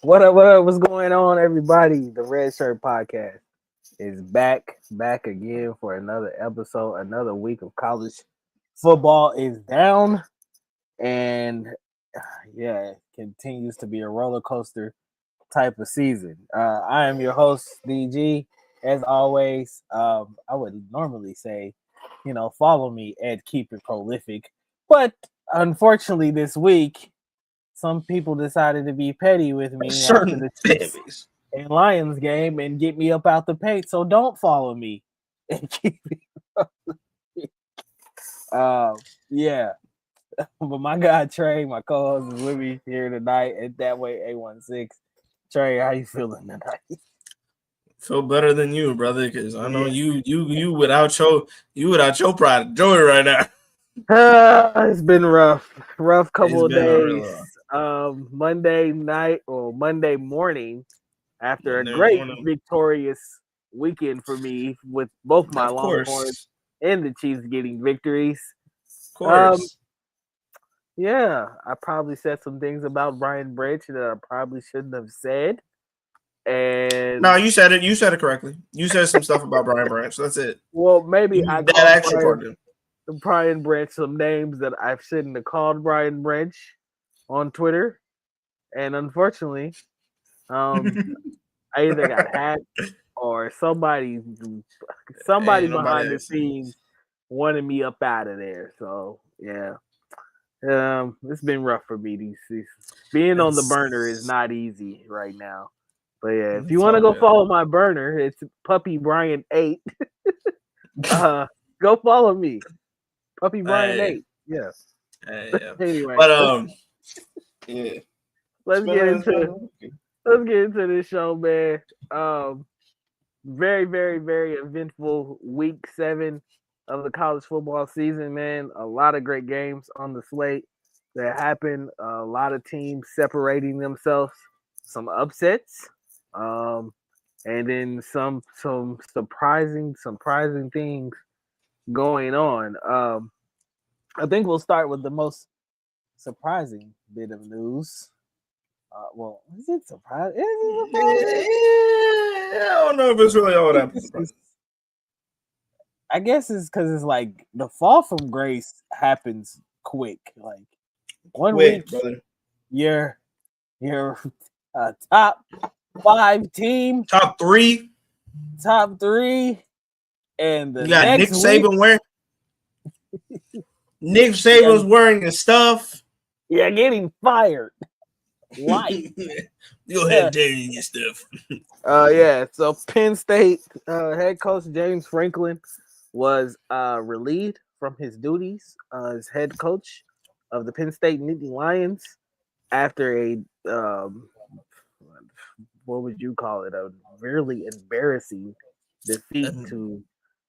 What up? What up? What's going on, everybody? The Redshirt podcast is back again for another episode. Another week of college football is down, and yeah, it continues to be a roller coaster type of season. I am your host, DG. As always, I would normally say, follow me at Keep It Prolific, but unfortunately, this week some people decided to be petty with me after the Chiefs and Lions game and get me up out the paint. So don't follow me. Yeah. But my guy Trey, my co-host, is with me here tonight at That Way A16. Trey, how you feeling tonight? Feel better than you, brother, because I know you without your pride of joy right now. It's been rough couple of days. Monday night or Monday morning, after a great victorious weekend for me with both my Longhorns and the Chiefs getting victories. Of course. Yeah, I probably said some things about Brian Branch that I probably shouldn't have said. And no, you said it. You said it correctly. You said some stuff about Brian Branch. That's it. Well, maybe I that actual part. Brian Branch some names that I shouldn't have called Brian Branch on Twitter, and unfortunately, I either got hacked or somebody behind the scenes wanted me up out of there. So yeah, it's been rough for me. These being on the burner is not easy right now. But yeah, if you want to go follow my burner, it's Puppy Brian 8. Go follow me. Puppy Brian 8. Yeah. Anyway. But yeah. Let's get into this show, man. Very, very, very eventful week 7 of the college football season, man. A lot of great games on the slate that happened. A lot of teams separating themselves. Some upsets. And then some surprising things going on. I think we'll start with the most surprising bit of news. Well, is it surprising? I don't know if it's really all that surprising. I guess it's because it's like the fall from grace happens quick. Like 1 week, brother. You're top 5 team, top 3, and the you got Nick Saban wearing. Nick Saban's wearing the stuff. Yeah, getting fired. Life. Go ahead, Danny, your stuff. Yeah. So Penn State head coach James Franklin was relieved from his duties as head coach of the Penn State Nittany Lions after a what would you call it? A really embarrassing defeat to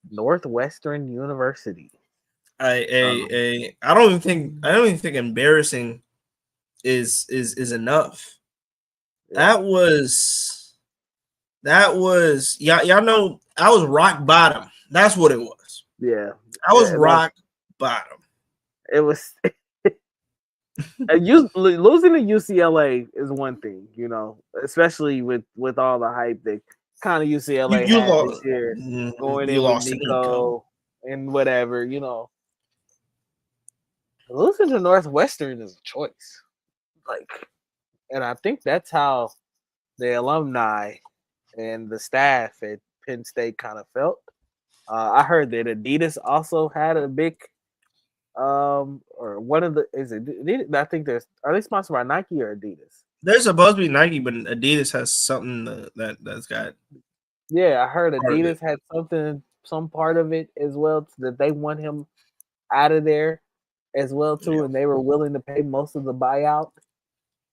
Northwestern University. I don't even think embarrassing is enough. Yeah. That was y'all know I was rock bottom. That's what it was. Yeah. I was rock bottom. It was losing to UCLA is one thing, especially with all the hype that kind of UCLA had this year, going in with Nico and whatever, Losing to Northwestern is a choice. And I think that's how the alumni and the staff at Penn State kind of felt. I heard that Adidas also had a big or one of the I think are they sponsored by Nike or Adidas? They're supposed to be Nike, but Adidas has something that's got. Yeah, I heard Adidas had some part of it as well, that they want him out of there as well too, and they were willing to pay most of the buyout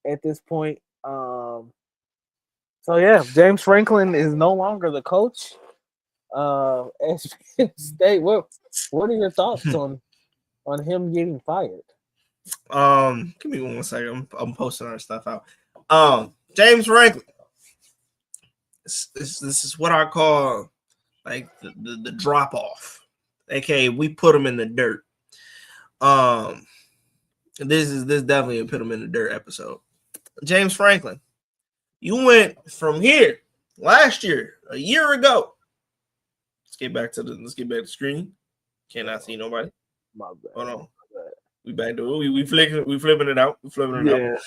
at this point. So yeah, James Franklin is no longer the coach at Penn State. What are your thoughts on him getting fired? Give me 1 second. I'm posting our stuff out. James Franklin. This is what I call like the drop off. AKA we put him in the dirt. This definitely a put him in the dirt episode. James Franklin, you went from here last year, a year ago. Let's get back to the screen. Cannot see nobody. My bad. Hold on. We back to it. We flipping it out. We flipping it out.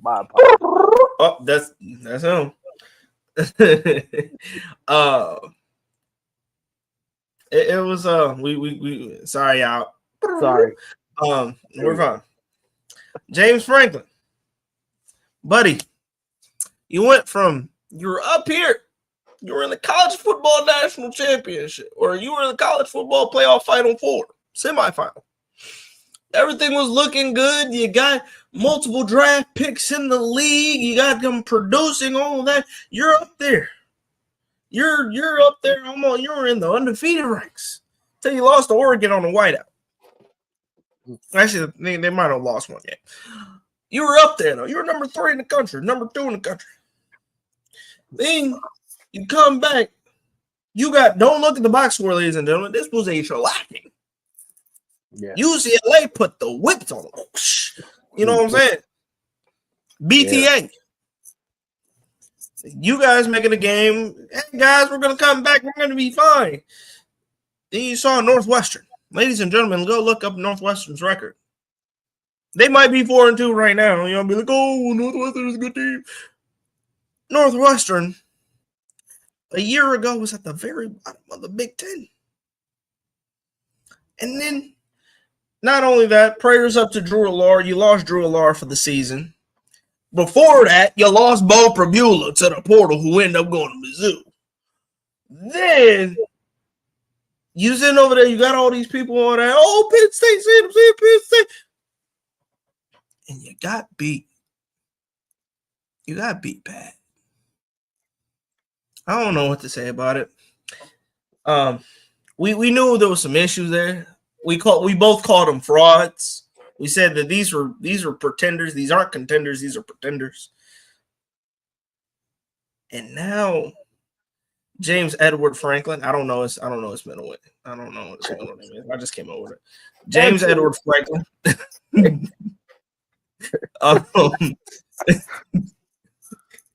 My apologies. Oh, that's him. It was we sorry y'all. Sorry. We're fine. James Franklin, buddy, you were up here. You were in the college football national championship, or you were in the college football playoff Final Four, semifinal. Everything was looking good. You got multiple draft picks in the league. You got them producing all of that. You're up there. You're up there. Almost. You were in the undefeated ranks till you lost to Oregon on the whiteout. Actually, they might have lost one game. You were up there though. You were number 3 in the country, number 2 in the country. Then you come back. Don't look at the box score, ladies and gentlemen. This was a shellacking. Yeah. UCLA put the whips on them. You know what I'm saying? BTA. Yeah. You guys making a game. Hey, guys, we're going to come back. We're going to be fine. Then you saw Northwestern. Ladies and gentlemen, go look up Northwestern's record. They might be 4-2 right now. You'll be like, oh, Northwestern is a good team. Northwestern, a year ago, was at the very bottom of the Big Ten. And then, not only that, prayers up to Drew Allard. You lost Drew Allard for the season. Before that, you lost Bo Prabula to the portal, who ended up going to Mizzou. Then, you sitting over there, you got all these people on that. Oh, Penn State, Penn State. And you got beat. You got beat bad. I don't know what to say about it. We knew there was some issues there. We both called them frauds. We said that these were pretenders. These aren't contenders. These are pretenders. And now James Edward Franklin. I don't know his middle name. I don't know what his middle name is. I just came up with it. James Edward Franklin.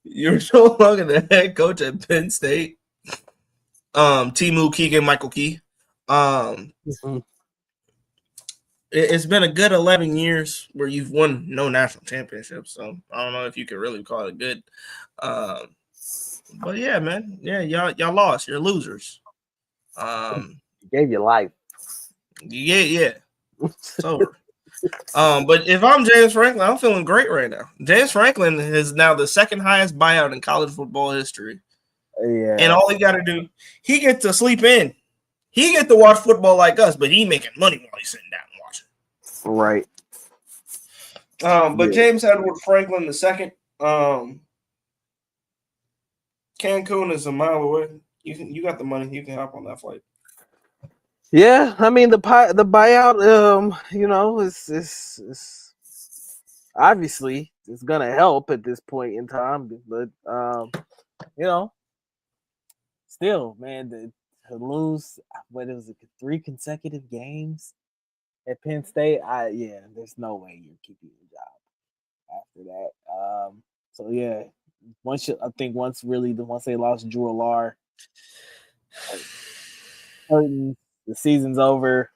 You're no longer the head coach at Penn State. Timu Keegan, Michael Key. It's been a good 11 years where you've won no national championships. So I don't know if you could really call it good. But yeah, man. Yeah, y'all lost. You're losers. Gave you life. Yeah. It's over. But if I'm James Franklin, I'm feeling great right now. James Franklin is now the second highest buyout in college football history. Yeah. And all he got to do, he gets to sleep in. He get to watch football like us, but he making money while he's sitting down and watching. Right. But James Edward Franklin II, Cancun is a mile away. You got the money. You can hop on that flight. Yeah, I mean the buyout, is obviously it's gonna help at this point in time, but still, man, to lose what was it, 3 consecutive games at Penn State, there's no way you're keeping your job after that. So yeah, once they lost Drew Allard, the season's over.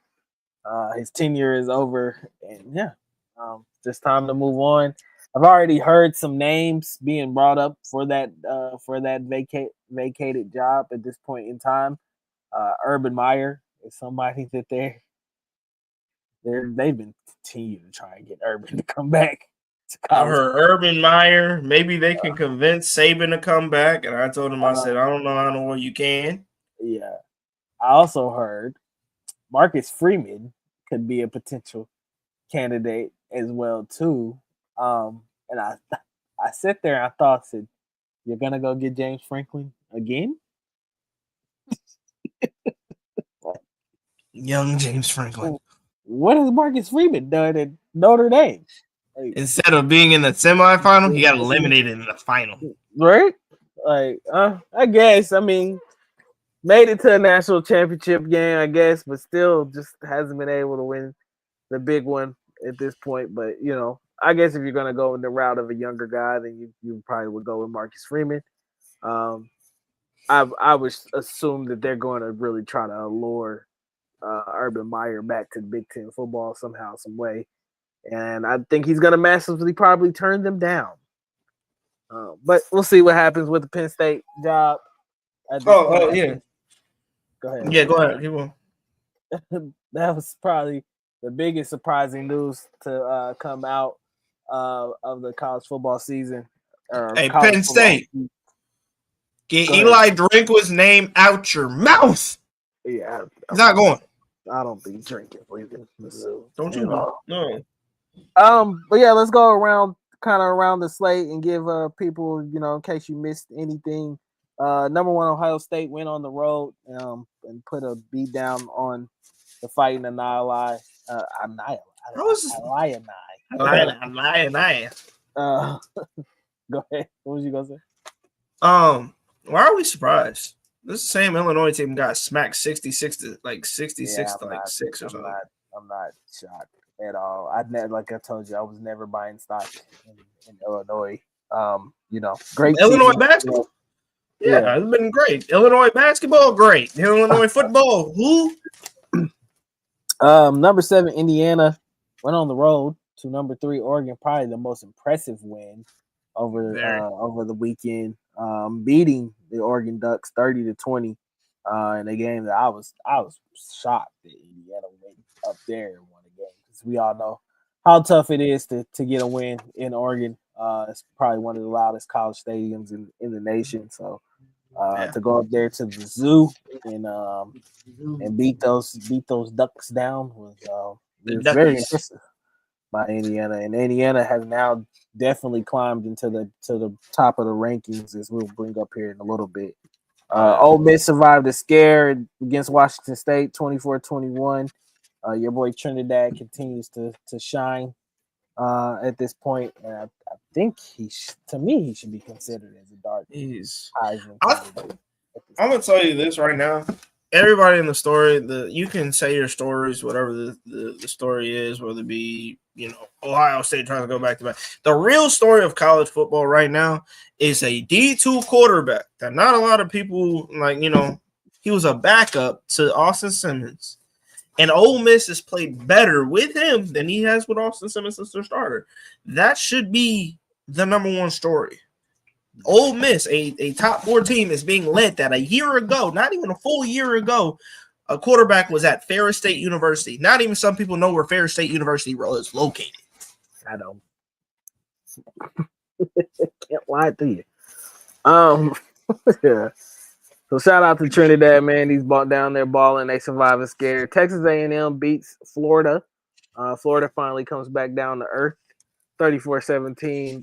His tenure is over, and just time to move on. I've already heard some names being brought up for that vacated job at this point in time. Urban Meyer is somebody that they've been continuing to try and get Urban to come back. I heard Urban Meyer. Maybe they can convince Saban to come back, and I told him, I said, I don't know where you can. Yeah. I also heard Marcus Freeman could be a potential candidate as well too. And I sat there and I said, you're gonna go get James Franklin again? Young James Franklin. What has Marcus Freeman done at Notre Dame? Instead of being in the semifinal, he got eliminated in the final. Right? I guess. I mean, made it to a national championship game, I guess, but still just hasn't been able to win the big one at this point. But, I guess if you're gonna go in the route of a younger guy, then you probably would go with Marcus Freeman. Um, I would assume that they're going to really try to allure Urban Meyer back to Big Ten football somehow, some way, and I think he's going to massively probably turn them down. But we'll see what happens with the Penn State job. At this point. Yeah. Go ahead. Yeah, go ahead. Keep on. That was probably the biggest surprising news to come out of the college football season. Hey, Penn State. Season. Get Eli Drinkwitz name out your mouth. Yeah, he's not going. I don't think drinking leaving the zoo. Don't you know? No. But yeah, let's go around the slate and give people, in case you missed anything. Number 1 Ohio State went on the road and put a beat down on the Fighting Illini. Go ahead. What was you gonna say? Why are we surprised? This same Illinois team got smacked 66 to 6 or something. I'm not shocked at all. Like I told you, I was never buying stock in Illinois. Great Illinois team. basketball. Yeah, it's been great. Illinois basketball, great. Illinois football, who? Number 7 Indiana went on the road to number 3 Oregon, probably the most impressive win over the weekend, beating the Oregon Ducks 30-20 in a game that I was shocked that Indiana went up there and won a game, because we all know how tough it is to get a win in Oregon. It's probably one of the loudest college stadiums in the nation. So to go up there to the zoo and beat those Ducks down was very impressive by Indiana. And Indiana has now definitely climbed into the top of the rankings, as we'll bring up here in a little bit. Ole Miss survived a scare against Washington State, 24-21. Your boy Trinidad continues to shine at this point, and I think he should be considered as a dark Heisman candidate. I'm gonna tell you this right now. Everybody in the story, you can say your stories, whatever the story is, whether it be Ohio State trying to go back to back. The real story of college football right now is a D2 quarterback that not a lot of people he was a backup to Austin Simmons. And Ole Miss has played better with him than he has with Austin Simmons as their starter. That should be the number 1 story. Ole Miss, a top 4 team, is being led that a year ago, not even a full year ago, a quarterback was at Ferris State University. Not even some people know where Ferris State University is located. I don't. Can't lie to you. Yeah. So shout out to Trinidad, man. He's down there balling. They survive a scare. Texas A&M beats Florida. Florida finally comes back down to earth, 34-17.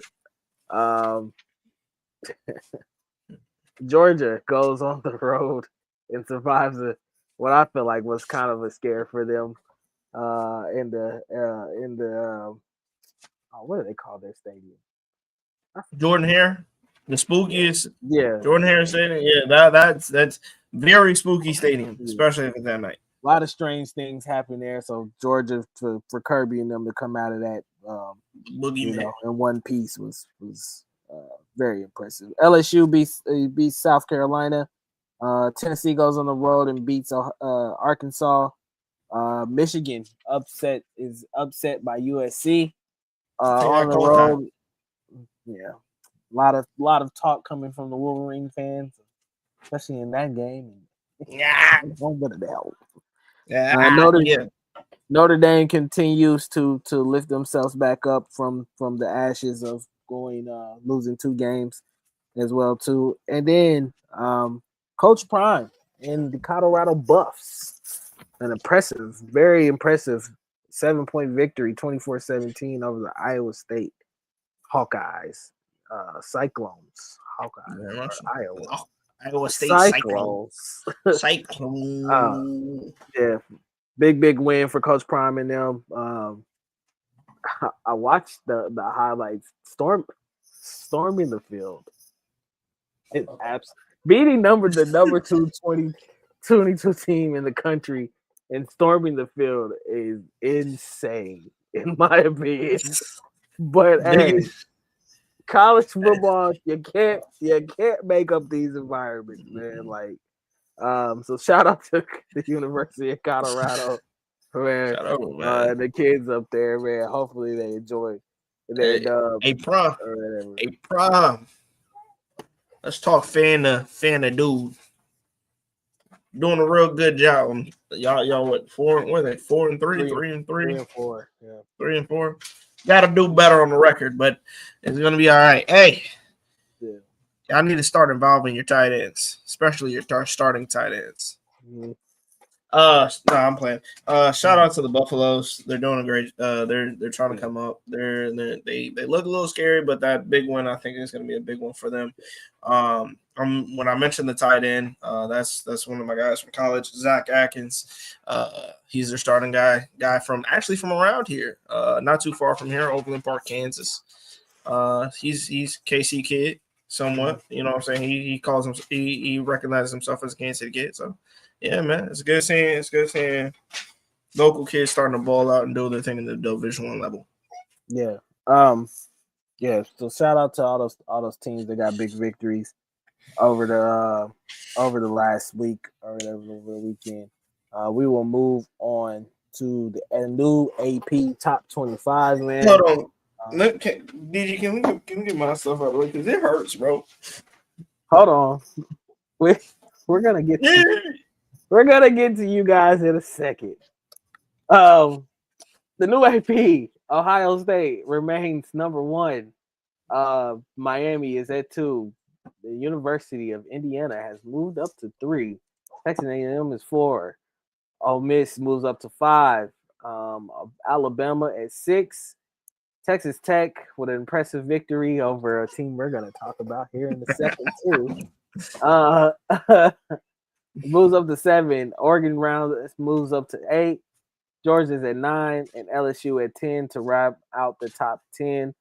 Georgia goes on the road and survives what I feel like was kind of a scare for them in the what do they call their stadium? Jordan Hare. The spookiest, Jordan Hare Stadium. Yeah, that's very spooky stadium, especially if it's that night. A lot of strange things happen there. So Georgia for Kirby and them to come out of that, in one piece was very impressive. LSU beats South Carolina. Tennessee goes on the road and beats Arkansas. Michigan is upset by USC on the road. Yeah. A lot of talk coming from the Wolverine fans, especially in that game. Yeah, one bit of that. Notre Dame continues to lift themselves back up from the ashes of losing 2 games as well too. And then Coach Prime and the Colorado Buffs, an very impressive 7-point victory, 24-17 over the Iowa State Hawkeyes. Cyclones, Hawkeye, Iowa State Cyclones. Yeah, big win for Coach Prime and them. I watched the highlights. Storming the field. It's beating the number 22 team in the country and storming the field is insane, in my opinion. But hey, college football, you can't make up these environments, man. Like, so shout out to the University of Colorado, man. Shout out, man. And the kids up there, man. Hopefully they enjoy their dub Prom. or whatever. A prom. Let's talk fan to dude. Doing a real good job. Y'all what 4? What are they? 4 and 3, 3 and 3, 3 and 4. Yeah, 3 and 4. Got to do better on the record, but it's gonna be all right. Hey, yeah. I need to start involving your tight ends, especially your starting tight ends. Mm-hmm. No, I'm playing. Shout out to the Buffaloes. They're doing a great. They're trying to come up. They look a little scary, but that big one I think is going to be a big one for them. When I mentioned the tight end, that's one of my guys from college, Zach Atkins. He's their starting guy from around here, not too far from here, Overland Park, Kansas. He's KC kid somewhat. You know what I'm saying? He calls him. He recognizes himself as a Kansas City kid. So. Yeah, man, it's good seeing local kids starting to ball out and do their thing in the Division I level. Yeah. Yeah. So shout out to all those teams that got big victories over the last week or over the weekend. We will move on to the new AP top 25, man. Hold on. DG, can we get my stuff out of the way? Because it hurts, bro. Hold on. We're gonna get to you guys in a second. The new AP, Ohio State remains number 1. Miami is at 2. The University of Indiana has moved up to 3. Texas A&M is 4. Ole Miss moves up to 5. Alabama at 6. Texas Tech with an impressive victory over a team we're going to talk about here in a second too. Moves up to 7. Oregon moves up to 8. Georgia's at 9 and LSU at 10 to wrap out the top 10.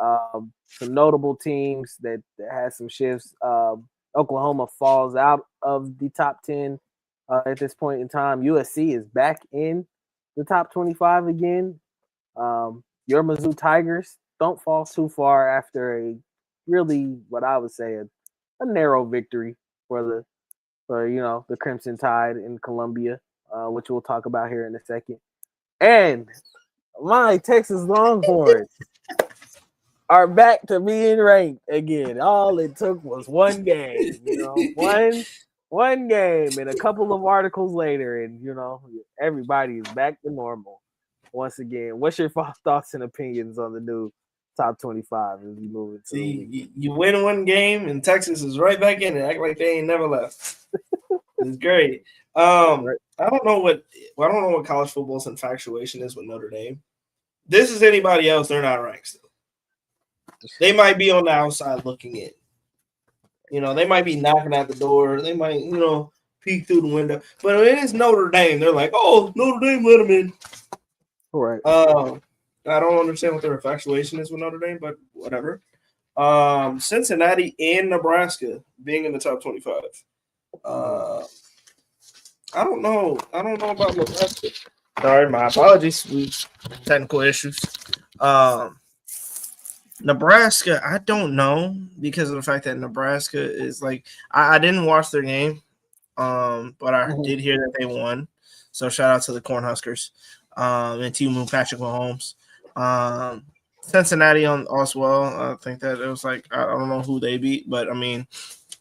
Some notable teams that had some shifts. Oklahoma falls out of the top 10 at this point in time. USC is back in the top 25 again. Your Mizzou Tigers don't fall too far after a really, what I would say, a narrow victory for the Crimson Tide in Columbia, which we'll talk about here in a second. And my Texas Longhorns are back to being ranked again. All it took was one game, one game, and a couple of articles later, and everybody is back to normal once again. What's your thoughts and opinions on the new top 25 as we move into? See, you win one game, and Texas is right back in it. Act like they ain't never left. It's great. Right. I don't know what college football's infatuation is with Notre Dame. This is anybody else; they're not ranked still. They might be on the outside looking in. They might be knocking at the door. They might, peek through the window. But when it's Notre Dame, they're like, "Oh, Notre Dame let them in." All right. I don't understand what their infatuation is with Notre Dame, but whatever. Cincinnati and Nebraska being in the top 25. I don't know about Nebraska. Sorry, my apologies. Technical issues. Nebraska, I don't know because of the fact that Nebraska is like I didn't watch their game, but I did hear that they won. So shout out to the Cornhuskers and Team Patrick Mahomes. Cincinnati on as well. I think that it was like I don't know who they beat, but I mean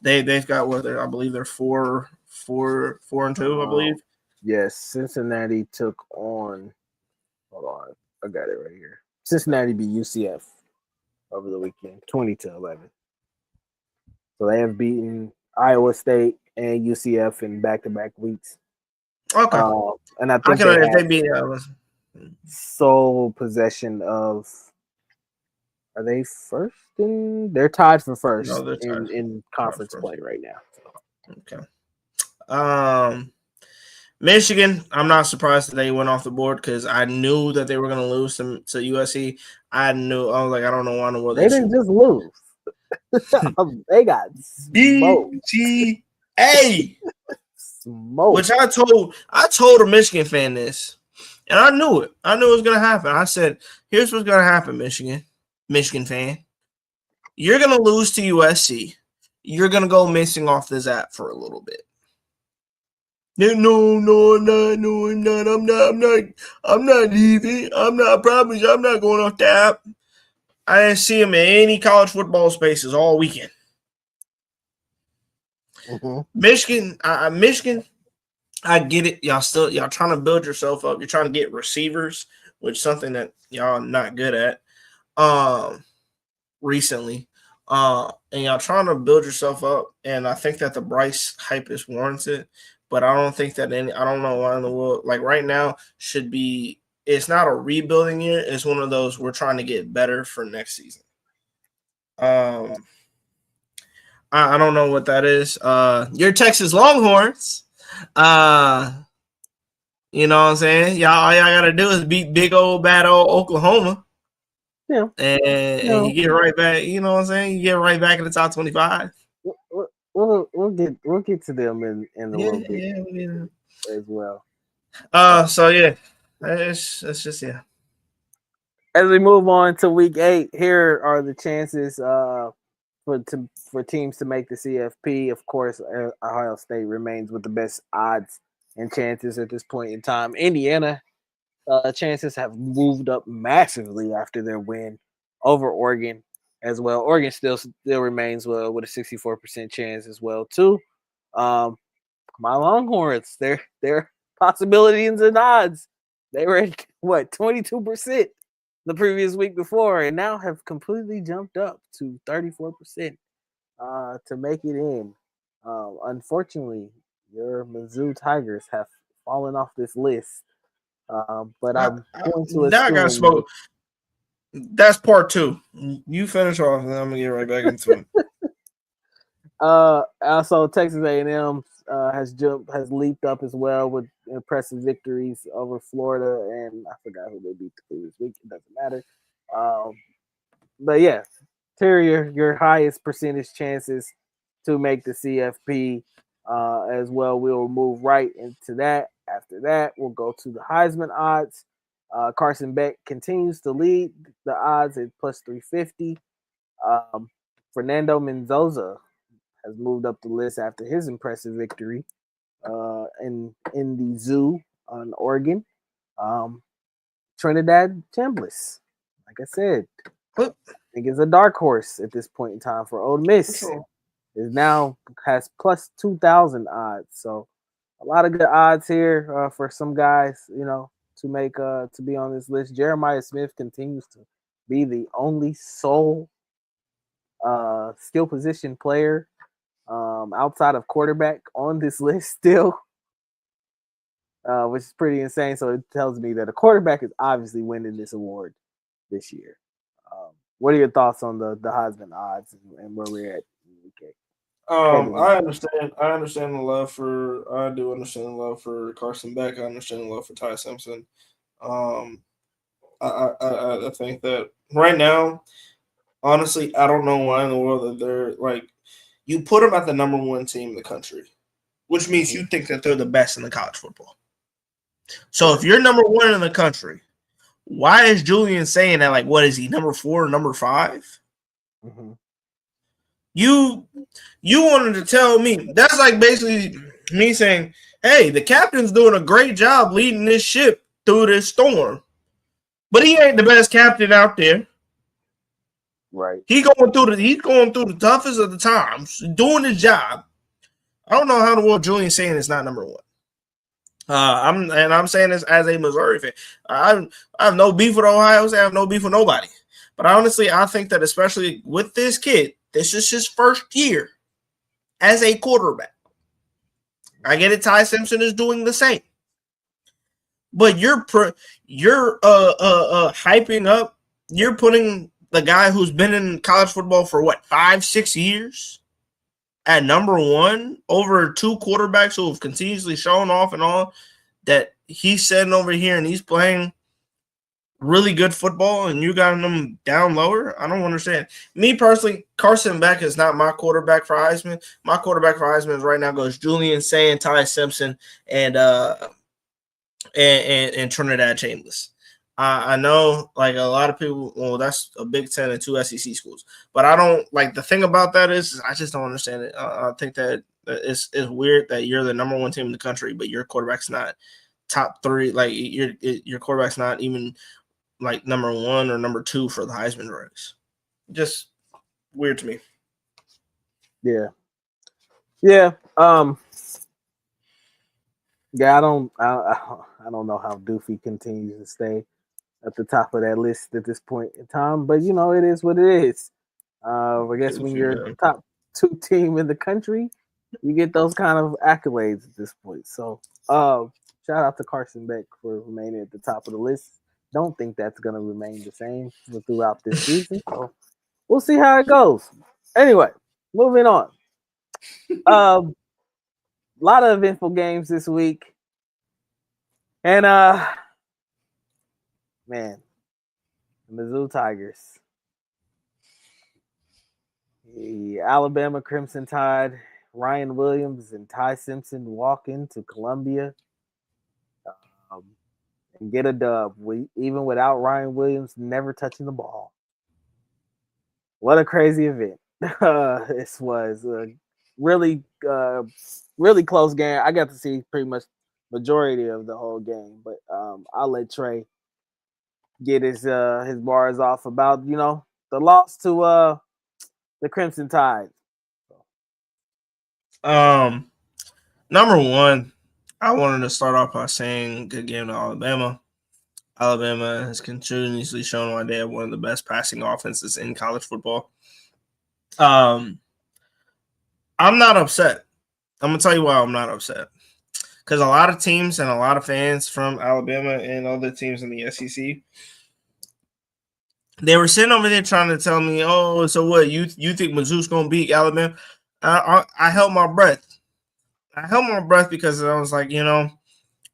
they've got I believe they're 4-2, I believe. Yes, Cincinnati took on. Hold on, I got it right here. Cincinnati beat UCF over the weekend, 20-11. So they have beaten Iowa State and UCF in back-to-back weeks. Okay, and I think they beat sole possession of. Are they first? They're tied for first in conference play right now. Okay. Michigan, I'm not surprised that they went off the board because I knew that they were going to lose to USC. I was like, I don't know why in the world they didn't just lose. They got BGA. Smoke. Which I told a Michigan fan this, and I knew it. I knew it was going to happen. I said, here's what's going to happen, Michigan. Michigan fan. You're going to lose to USC. You're going to go missing off this app for a little bit. No, I'm not. I'm not leaving. I promise you, I'm not going off the app. I didn't see him in any college football spaces all weekend. Mm-hmm. Michigan, I get it. Y'all trying to build yourself up. You're trying to get receivers, which is something that y'all not good at. Recently. And y'all trying to build yourself up. And I think that the Bryce hype is warranted. But I don't think that I don't know why in the world, like right now, should be, it's not a rebuilding year. It's one of those we're trying to get better for next season. I don't know what that is. Your Texas Longhorns. You know what I'm saying? Y'all, all y'all got to do is beat big old bad old Oklahoma. Yeah. And you get right back, you know what I'm saying? You get right back in the top 25. We'll get to them in a little bit as well. So yeah, it's just yeah. As we move on to week 8, here are the chances for teams to make the CFP. Of course, Ohio State remains with the best odds and chances at this point in time. Indiana chances have moved up massively after their win over Oregon as well. Oregon still remains with a 64% chance as well too. My Longhorns, their possibilities and odds, they were at 22% the previous week before, and now have completely jumped up to 34% to make it in. Unfortunately, your Mizzou Tigers have fallen off this list. But I'm going to now I gotta smoke. That's part 2. You finish off, and I'm gonna get right back into it. Also, Texas A&M has leaped up as well with impressive victories over Florida, and I forgot who they beat the previous week. It doesn't matter. But yeah, Terry, your highest percentage chances to make the CFP as well. We'll move right into that. After that, we'll go to the Heisman odds. Carson Beck continues to lead the odds at plus 350. Fernando Mendoza has moved up the list after his impressive victory in the zoo on Oregon. Trinidad Chambliss, like I said, I think it's a dark horse at this point in time for Ole Miss. Is now has plus 2,000 odds. So a lot of good odds here for some guys, to make to be on this list. Jeremiah Smith continues to be the only sole skill position player outside of quarterback on this list still, which is pretty insane. So it tells me that a quarterback is obviously winning this award this year. What are your thoughts on the Heisman odds and where we're at in week 8? I understand the love for. I do understand the love for Carson Beck. I understand the love for Ty Simpson. I think that right now, honestly, I don't know why in the world that they're like. You put them at the number 1 team in the country, which means you think that they're the best in the college football. So if you're number 1 in the country, why is Julian saying that? Like, what is he, number 4 or number 5? Mm-hmm. You wanted to tell me that's like basically me saying, hey, the captain's doing a great job leading this ship through this storm, but he ain't the best captain out there. Right. He's going through the toughest of the times, doing his job. I don't know how the world Julian's saying it's not number 1. I'm saying this as a Missouri fan. I have no beef with Ohio State. I have no beef with nobody. But honestly, I think that especially with this kid, this is his first year as a quarterback. I get it. Ty Simpson is doing the same, but you're hyping up. You're putting the guy who's been in college football for 5-6 years at number 1 over 2 quarterbacks who have continuously shown off and on that he's sitting over here and he's playing really good football and you got them down lower. I don't understand. Me personally, Carson Beck is not my quarterback for Heisman. My quarterback for Heisman right now goes Julian Sayin, Ty Simpson, and Trinidad Chambliss. I know, like, a lot of people, well, that's a Big Ten and 2 SEC schools. But I don't, like, the thing about that is I just don't understand it. I think that it's weird that you're the number one team in the country, but your quarterback's not top 3. Like, your quarterback's not even, like, number 1 or number 2 for the Heisman race. Just weird to me. Yeah. Yeah. Yeah, I don't know how Doofy continues to stay at the top of that list at this point in time, but you know, it is what it is. I guess when you're top 2 team in the country, you get those kind of accolades at this point. So shout out to Carson Beck for remaining at the top of the list. Don't think that's gonna remain the same throughout this season. So we'll see how it goes. Anyway, moving on. A lot of eventful games this week. And man, the Mizzou Tigers. The Alabama Crimson Tide, Ryan Williams and Ty Simpson walk into Columbia and get a dub, even without Ryan Williams never touching the ball. What a crazy event. This was a really, really close game. I got to see pretty much majority of the whole game, but I'll let Trey get his bars off about, you know, the loss to the Crimson Tide. Number one, I wanted to start off by saying good game to Alabama. Alabama has continuously shown why they have one of the best passing offenses in college football. I'm not upset. I'm going to tell you why I'm not upset. Because a lot of teams and a lot of fans from Alabama and other teams in the SEC, they were sitting over there trying to tell me, oh, so what, you think Mizzou's going to beat Alabama? I held my breath. I held my breath because I was like, you know,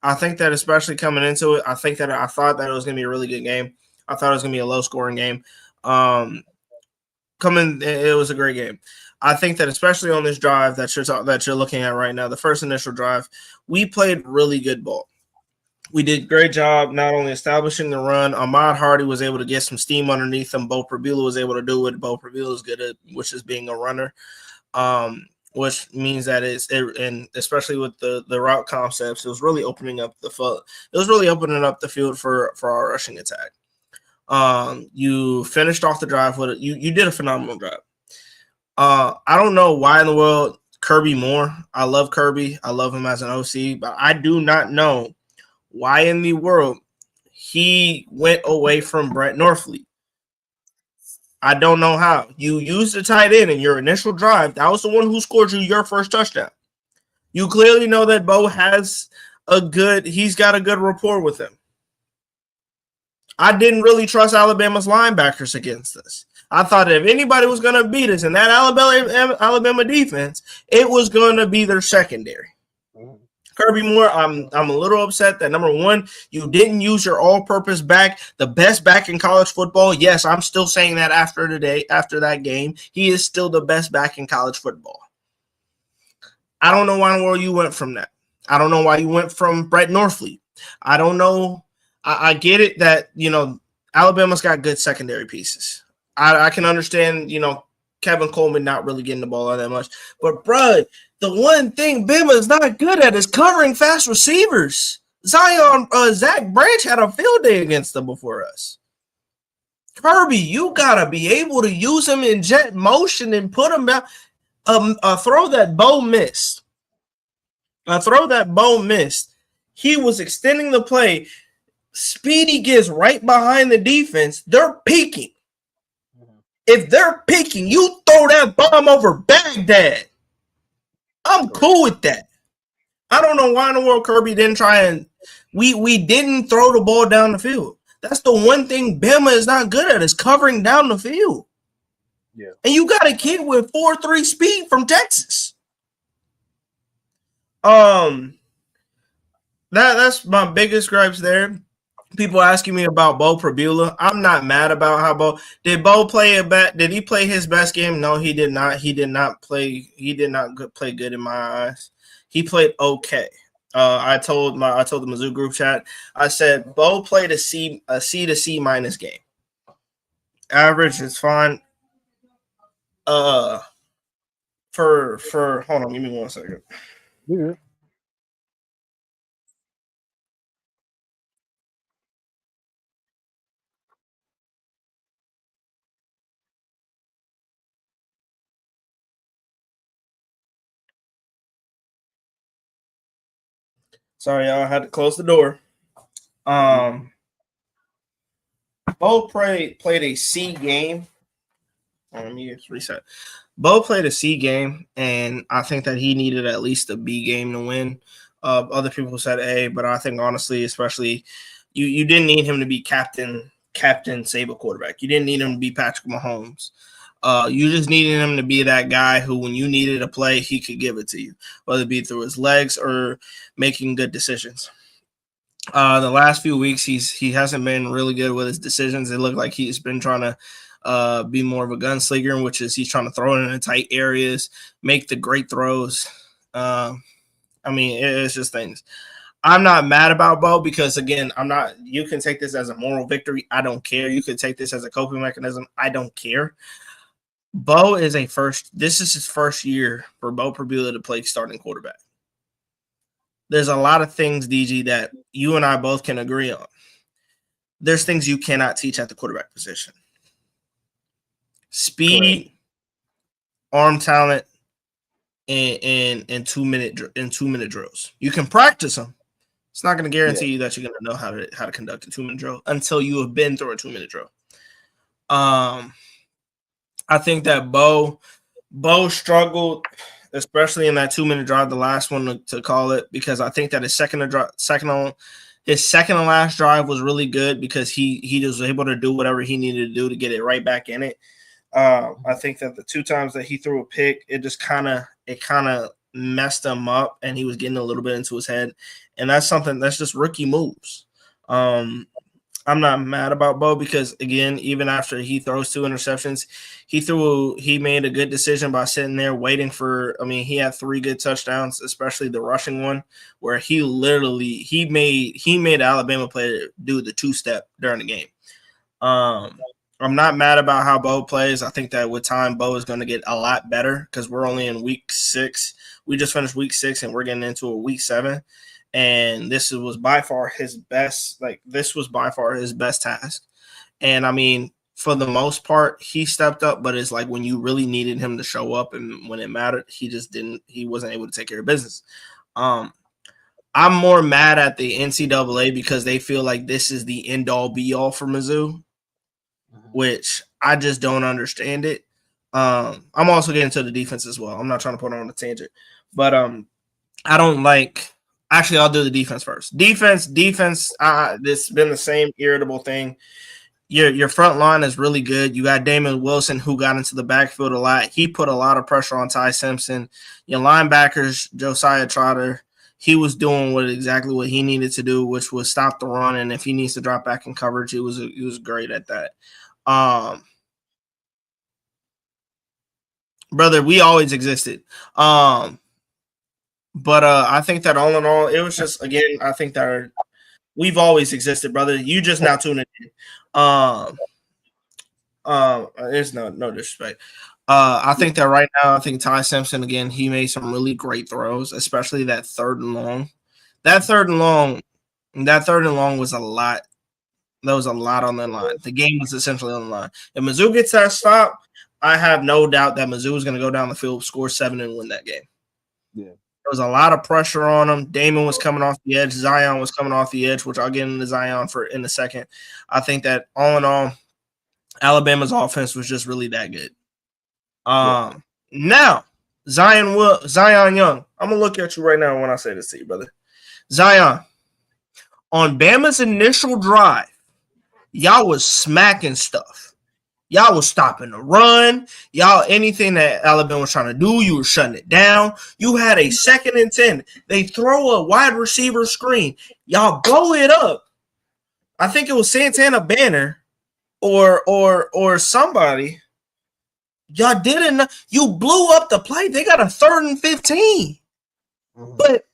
I think that especially coming into it, I thought that it was going to be a really good game. I thought it was going to be a low-scoring game. It was a great game. I think that especially on this drive that you're looking at right now, the first initial drive, we played really good ball. We did a great job not only establishing the run. Ahmad Hardy was able to get some steam underneath him. Bo Prabula was able to do what Bo Prabula is good at, which is being a runner, which means that and especially with the route concepts, it was really opening up the field. It was really opening up the field for our rushing attack. You finished off the drive with it. You did a phenomenal job. I don't know why in the world Kirby Moore. I love Kirby. I love him as an OC, but I do not know why in the world he went away from Brett Norfleet. I don't know how. You used the tight end in your initial drive. That was the one who scored you your first touchdown. You clearly know that Bo he's got a good rapport with him. I didn't really trust Alabama's linebackers against this. I thought if anybody was going to beat us in that Alabama defense, it was going to be their secondary. Kirby Moore, I'm a little upset that, number one, you didn't use your all-purpose back, the best back in college football. Yes, I'm still saying that after that game. He is still the best back in college football. I don't know why in the world you went from that. I don't know why you went from Brett Norfleet. I don't know. I get it that, you know, Alabama's got good secondary pieces. I can understand, you know, Kevin Coleman not really getting the ball out that much. But, bro, the one thing Bama is not good at is covering fast receivers. Zach Branch had a field day against them before us. Kirby, you got to be able to use him in jet motion and put him out. A throw that Bo missed. He was extending the play. Speedy gets right behind the defense. They're peeking. If they're peeking, you throw that bomb over Baghdad. I'm cool with that. I don't know why in the world Kirby didn't try and we didn't throw the ball down the field. That's the one thing Bama is not good at, is covering down the field. Yeah. And you got a kid with 4.3 speed from Texas. That's my biggest gripes there. People asking me about Bo Prabula. I'm not mad about how did he play his best game? No, he did not. He did not play good in my eyes. He played okay. I told the Mizzou group chat. I said Bo played a C to C minus game. Average is fine. For hold on, give me 1 second. Yeah. Sorry, y'all, I had to close the door. Bo played a C game. Let me just reset. Bo played a C game, and I think that he needed at least a B game to win. Other people said A, but I think honestly, especially you didn't need him to be captain Sabre quarterback. You didn't need him to be Patrick Mahomes. You just needed him to be that guy who, when you needed a play, he could give it to you, whether it be through his legs or making good decisions. The last few weeks, he hasn't been really good with his decisions. It looked like he's been trying to be more of a gunslinger, which is he's trying to throw it in the tight areas, make the great throws. I mean, it's just things. I'm not mad about Bo because, again, I'm not. You can take this as a moral victory. I don't care. You could take this as a coping mechanism. I don't care. Bo is this is his first year for Bo Prabula to play starting quarterback. There's a lot of things, DG, that you and I both can agree on. There's things you cannot teach at the quarterback position. Speed, arm talent, and 2 minute drills. You can practice them. It's not going to guarantee you that you're going to know how to conduct a 2 minute drill until you have been through a 2 minute drill. I think that Bo struggled, especially in that 2 minute drive, the last one to call it, because I think that his second to last drive was really good because he was able to do whatever he needed to do to get it right back in it. I think that the 2 times that he threw a pick, it just kind of messed him up, and he was getting a little bit into his head, and that's something that's just rookie moves. I'm not mad about Bo because, again, even after he throws 2 interceptions, he made a good decision by sitting there waiting for. I mean, he had 3 good touchdowns, especially the rushing one, where he made Alabama player do the 2-step during the game. I'm not mad about how Bo plays. I think that with time, Bo is going to get a lot better because we're only in week 6. We just finished week 6, and we're getting into a week 7. And this was by far his best. This was by far his best task. And I mean, for the most part, he stepped up. But it's like when you really needed him to show up, and when it mattered, he just didn't. He wasn't able to take care of business. I'm more mad at the NCAA because they feel like this is the end all be all for Mizzou, which I just don't understand it. I'm also getting to the defense as well. I'm not trying to put on a tangent, but I don't like. Actually, I'll do the defense first. Defense. This has been the same irritable thing. Your front line is really good. You got Damon Wilson, who got into the backfield a lot. He put a lot of pressure on Ty Simpson. Your linebackers, Josiah Trotter, he was doing exactly what he needed to do, which was stop the run. And if he needs to drop back in coverage, he was great at that. Brother, we always existed. But I think that all in all, it was just, again, I think that we've always existed, brother. You just now tuning in. There's no disrespect. I think that right now, I think Ty Simpson, again, he made some really great throws, especially that 3rd and long. That third and long was a lot. There was a lot on the line. The game was essentially on the line. If Mizzou gets that stop, I have no doubt that Mizzou is going to go down the field, score 7, and win that game. Yeah. There was a lot of pressure on him. Damon was coming off the edge. Zion was coming off the edge, which I'll get into Zion in a second. I think that all in all, Alabama's offense was just really that good. Now, Zion Young, I'm going to look at you right now when I say this to you, brother. Zion, on Bama's initial drive, y'all was smacking stuff. Y'all was stopping the run. Y'all, anything that Alabama was trying to do, you were shutting it down. You had a 2nd and 10. They throw a wide receiver screen. Y'all blow it up. I think it was Santana Banner or somebody. Y'all didn't. You blew up the play. They got a 3rd and 15. But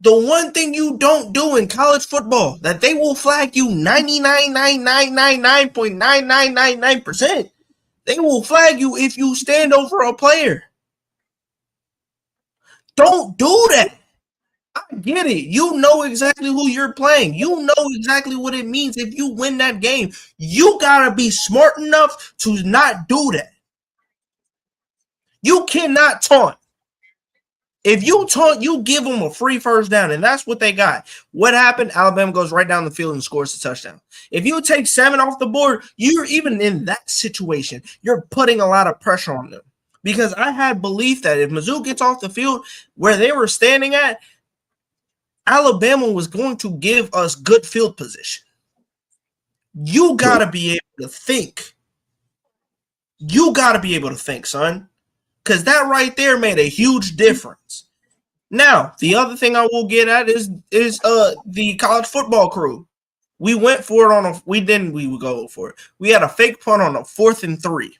The one thing you don't do in college football that they will flag you 99.999999%. They will flag you if you stand over a player. Don't do that. I get it. You know exactly who you're playing. You know exactly what it means if you win that game. You got to be smart enough to not do that. You cannot taunt. If you taunt, you give them a free first down, and that's what they got. What happened? Alabama goes right down the field and scores a touchdown. If you take 7 off the board, you're even in that situation, you're putting a lot of pressure on them. Because I had belief that if Mizzou gets off the field where they were standing at, Alabama was going to give us good field position. You got to be able to think. You got to be able to think, son. Because that right there made a huge difference. Now, the other thing I will get at is the college football crew. We went for it on a – we would go for it. We had a fake punt on a 4th and 3.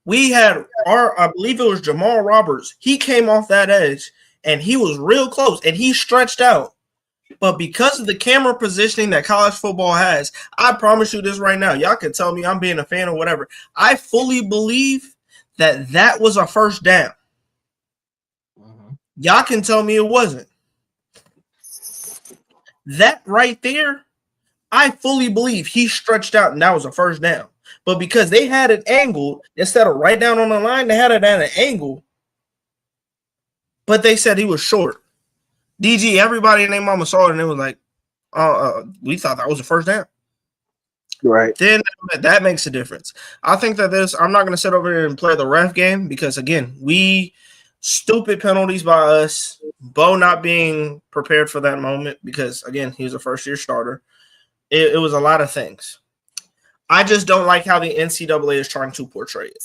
We had I believe it was Jamal Roberts. He came off that edge, and he was real close, and he stretched out. But because of the camera positioning that college football has, I promise you this right now. Y'all can tell me I'm being a fan or whatever. I fully believe that was a first down. Y'all can tell me it wasn't. That right there, I fully believe he stretched out and that was a first down. But because they had it angled, instead of right down on the line, they had it at an angle. But they said he was short. DG, everybody and their mama saw it and it was like, we thought that was a first down. Right. Then that makes a difference. I think that I'm not going to sit over here and play the ref game because, again, stupid penalties by us. Bo not being prepared for that moment because, again, he was a first-year starter. It was a lot of things. I just don't like how the NCAA is trying to portray it.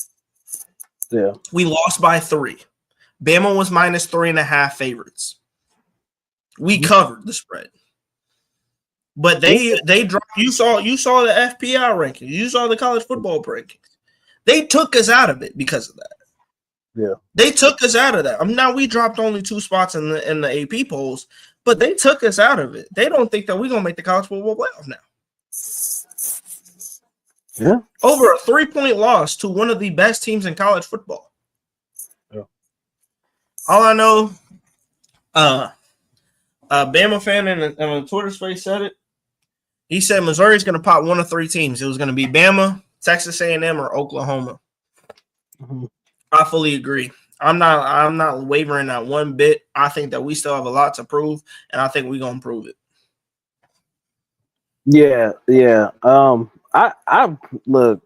Yeah. We lost by 3. Bama was minus 3.5 favorites. We covered the spread. But they dropped. You saw the FPI rankings. You saw the college football rankings. They took us out of it because of that. Yeah, they took us out of that. Now we dropped only 2 spots in the AP polls, but they took us out of it. They don't think that we're gonna make the college football playoff now. Yeah, over a 3-point loss to one of the best teams in college football. Yeah. All I know, a Bama fan in a Twitter space said it. He said Missouri's going to pop one of 3 teams. It was going to be Bama, Texas A&M, or Oklahoma. Mm-hmm. I fully agree. I'm not wavering that one bit. I think that we still have a lot to prove, and I think we're going to prove it. Yeah. I look.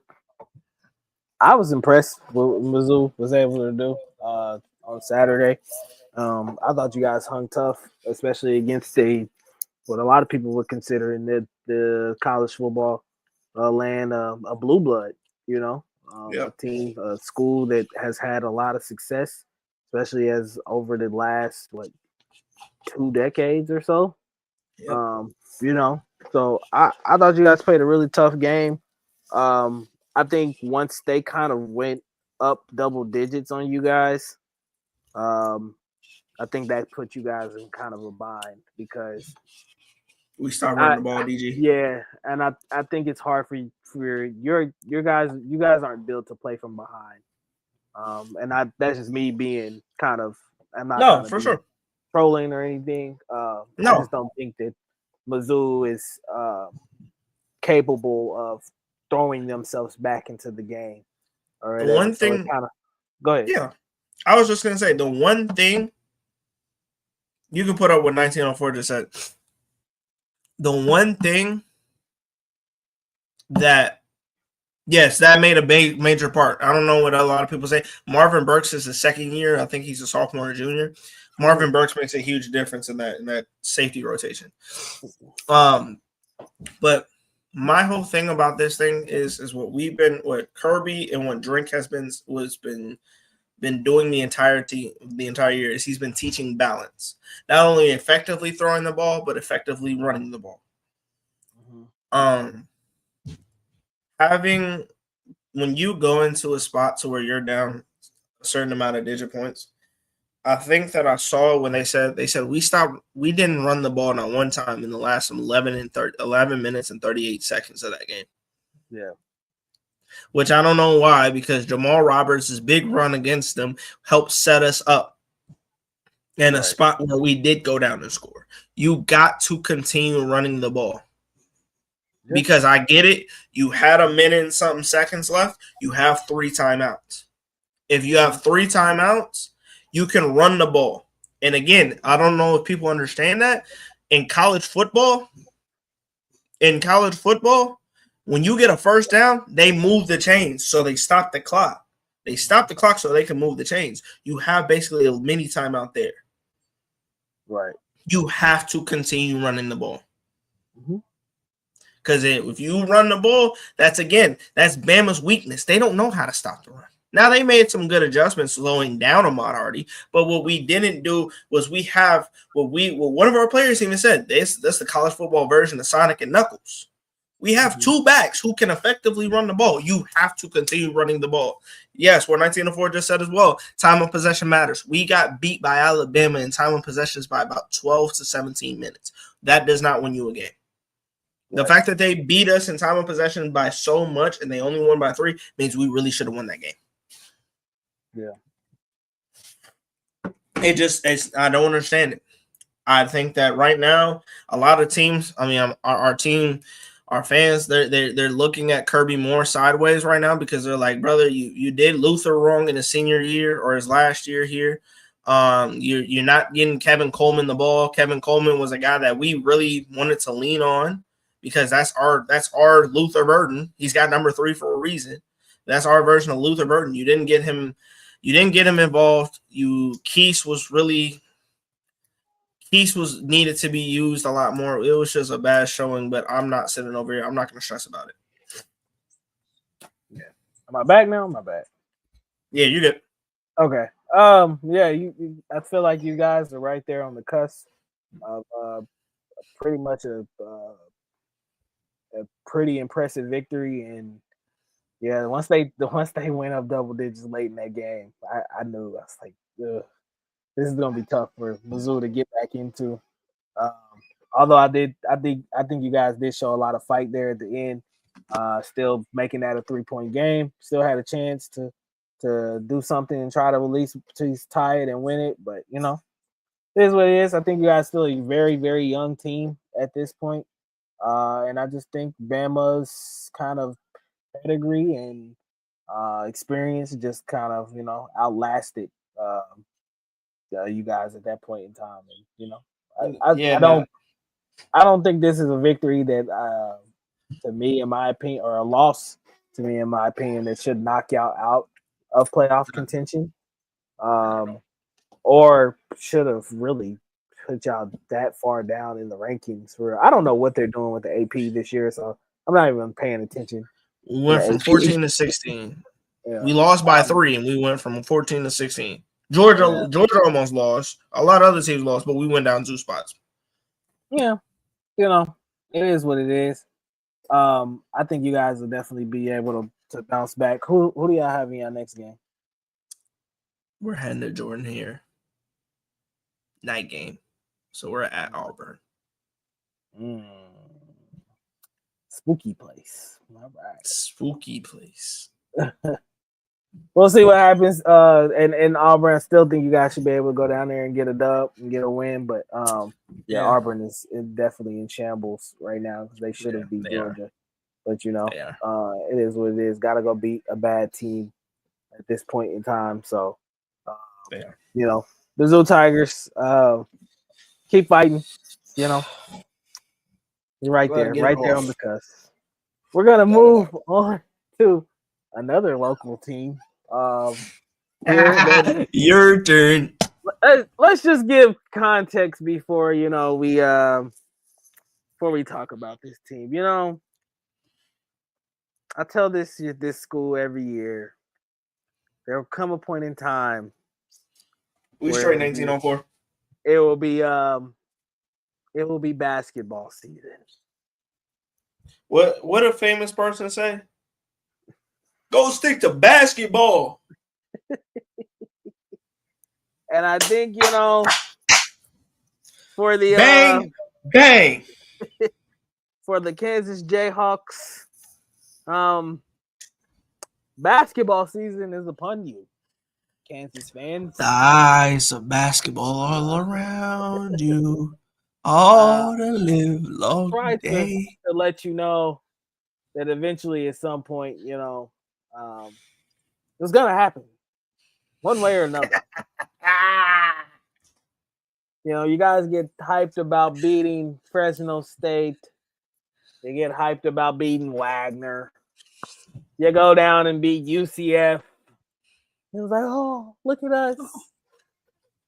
I was impressed with what Mizzou was able to do on Saturday. I thought you guys hung tough, especially against what a lot of people would consider in the college football land a blue blood. You know, a team, a school that has had a lot of success, especially as over the last 2 decades or so. Yep. You know, so I thought you guys played a really tough game. I think once they kind of went up double digits on you guys, I think that put you guys in kind of a bind because we started running the ball, DG. Yeah, and I think it's hard for your guys. You guys aren't built to play from behind. And that's just me being kind of. I'm not for sure trolling or anything. I just don't think that Mizzou is capable of throwing themselves back into the game. All right. The one thing, go ahead. Yeah, I was just gonna say the one thing you can put up what 1904 just said. The one thing that, yes, that made a major part. I don't know what a lot of people say. Marvin Burks is his second year. I think he's a sophomore or junior. Marvin Burks makes a huge difference in that safety rotation. But my whole thing about this thing is what Kirby and what Drink has been doing the entire year is he's been teaching balance. Not only effectively throwing the ball, but effectively running the ball. When you go into a spot to where you're down a certain amount of digit points, I think that I saw when they said we didn't run the ball not one time in the last 11 minutes and 38 seconds of that game. Yeah. Which I don't know why, because Jamal Roberts' big run against them helped set us up in a spot where we did go down and score. You got to continue running the ball. Yep. Because I get it. You had a minute and something seconds left. You have 3 timeouts. If you have 3 timeouts, you can run the ball. And again, I don't know if people understand that. In college football, when you get a first down, they move the chains. So they stop the clock. They stop the clock so they can move the chains. You have basically a mini timeout there. Right. You have to continue running the ball. Mm-hmm. Because if you run the ball, that's Bama's weakness. They don't know how to stop the run. Now, they made some good adjustments slowing down Ahmad Hardy, but what we didn't do was one of our players even said, that's the college football version of Sonic and Knuckles. We have 2 backs who can effectively run the ball. You have to continue running the ball. Yes, where 1904 just said as well, time of possession matters. We got beat by Alabama in time of possessions by about 12 to 17 minutes. That does not win you a game. The fact that they beat us in time of possession by so much and they only won by 3 means we really should have won that game. Yeah. I don't understand it. I think that right now, a lot of teams, our team, our fans, they're looking at Kirby more sideways right now because they're like, brother, you did Luther wrong in his senior year or his last year here. You're not getting Kevin Coleman the ball. Kevin Coleman was a guy that we really wanted to lean on because that's our Luther Burden. He's got number 3 for a reason. That's our version of Luther Burden. You didn't get him involved. Keese was needed to be used a lot more. It was just a bad showing, but I'm not sitting over here. I'm not going to stress about it. Yeah. Am I back now? Am I back? Yeah, you good. Okay. Yeah, I feel like you guys are right there on the cusp of pretty much a pretty impressive victory. And yeah, once they went up double digits late in that game, I knew. I was like, ugh, this is gonna be tough for Mizzou to get back into. Although I think you guys did show a lot of fight there at the end. Still making that a 3-point game. Still had a chance to do something and try to tie it and win it. But it is what it is. I think you guys still a very, very young team at this point. And I just think Bama's kind of pedigree and experience just kind of outlasted you guys at that point in time. And I don't think this is a victory that to me, in my opinion, or a loss to me, in my opinion, that should knock y'all out of playoff contention, or should have really put y'all that far down in the rankings. I don't know what they're doing with the AP this year, so I'm not even paying attention. We went from 14 to 16. Yeah. We lost by 3, and we went from 14 to 16. Georgia almost lost. A lot of other teams lost, but we went down 2 spots. Yeah, it is what it is. I think you guys will definitely be able to bounce back. Who do y'all have in your next game? We're heading to Jordan here. Night game. So we're at Auburn. Spooky place. All right. Spooky place. We'll see what happens. And Auburn, I still think you guys should be able to go down there and get a dub and get a win. But Auburn is definitely in shambles right now because they should have beat Georgia. But it is what it is. Got to go beat a bad team at this point in time. So, the Zoo Tigers keep fighting. You're right there on the cusp. We're gonna move on to another local team. Your turn. Let's just give context before we talk about this team. I tell this school every year. There will come a point in time. We straight 1904. It will be basketball season. What a famous person say? Go stick to basketball. And I think, for the bang. for the Kansas Jayhawks, basketball season is upon you, Kansas fans. The eyes of basketball all around you, all the live long day. To let you know that eventually, at some point, it's gonna happen, one way or another. You guys get hyped about beating Fresno State. You get hyped about beating Wagner. You go down and beat UCF. It was like, oh, look at us.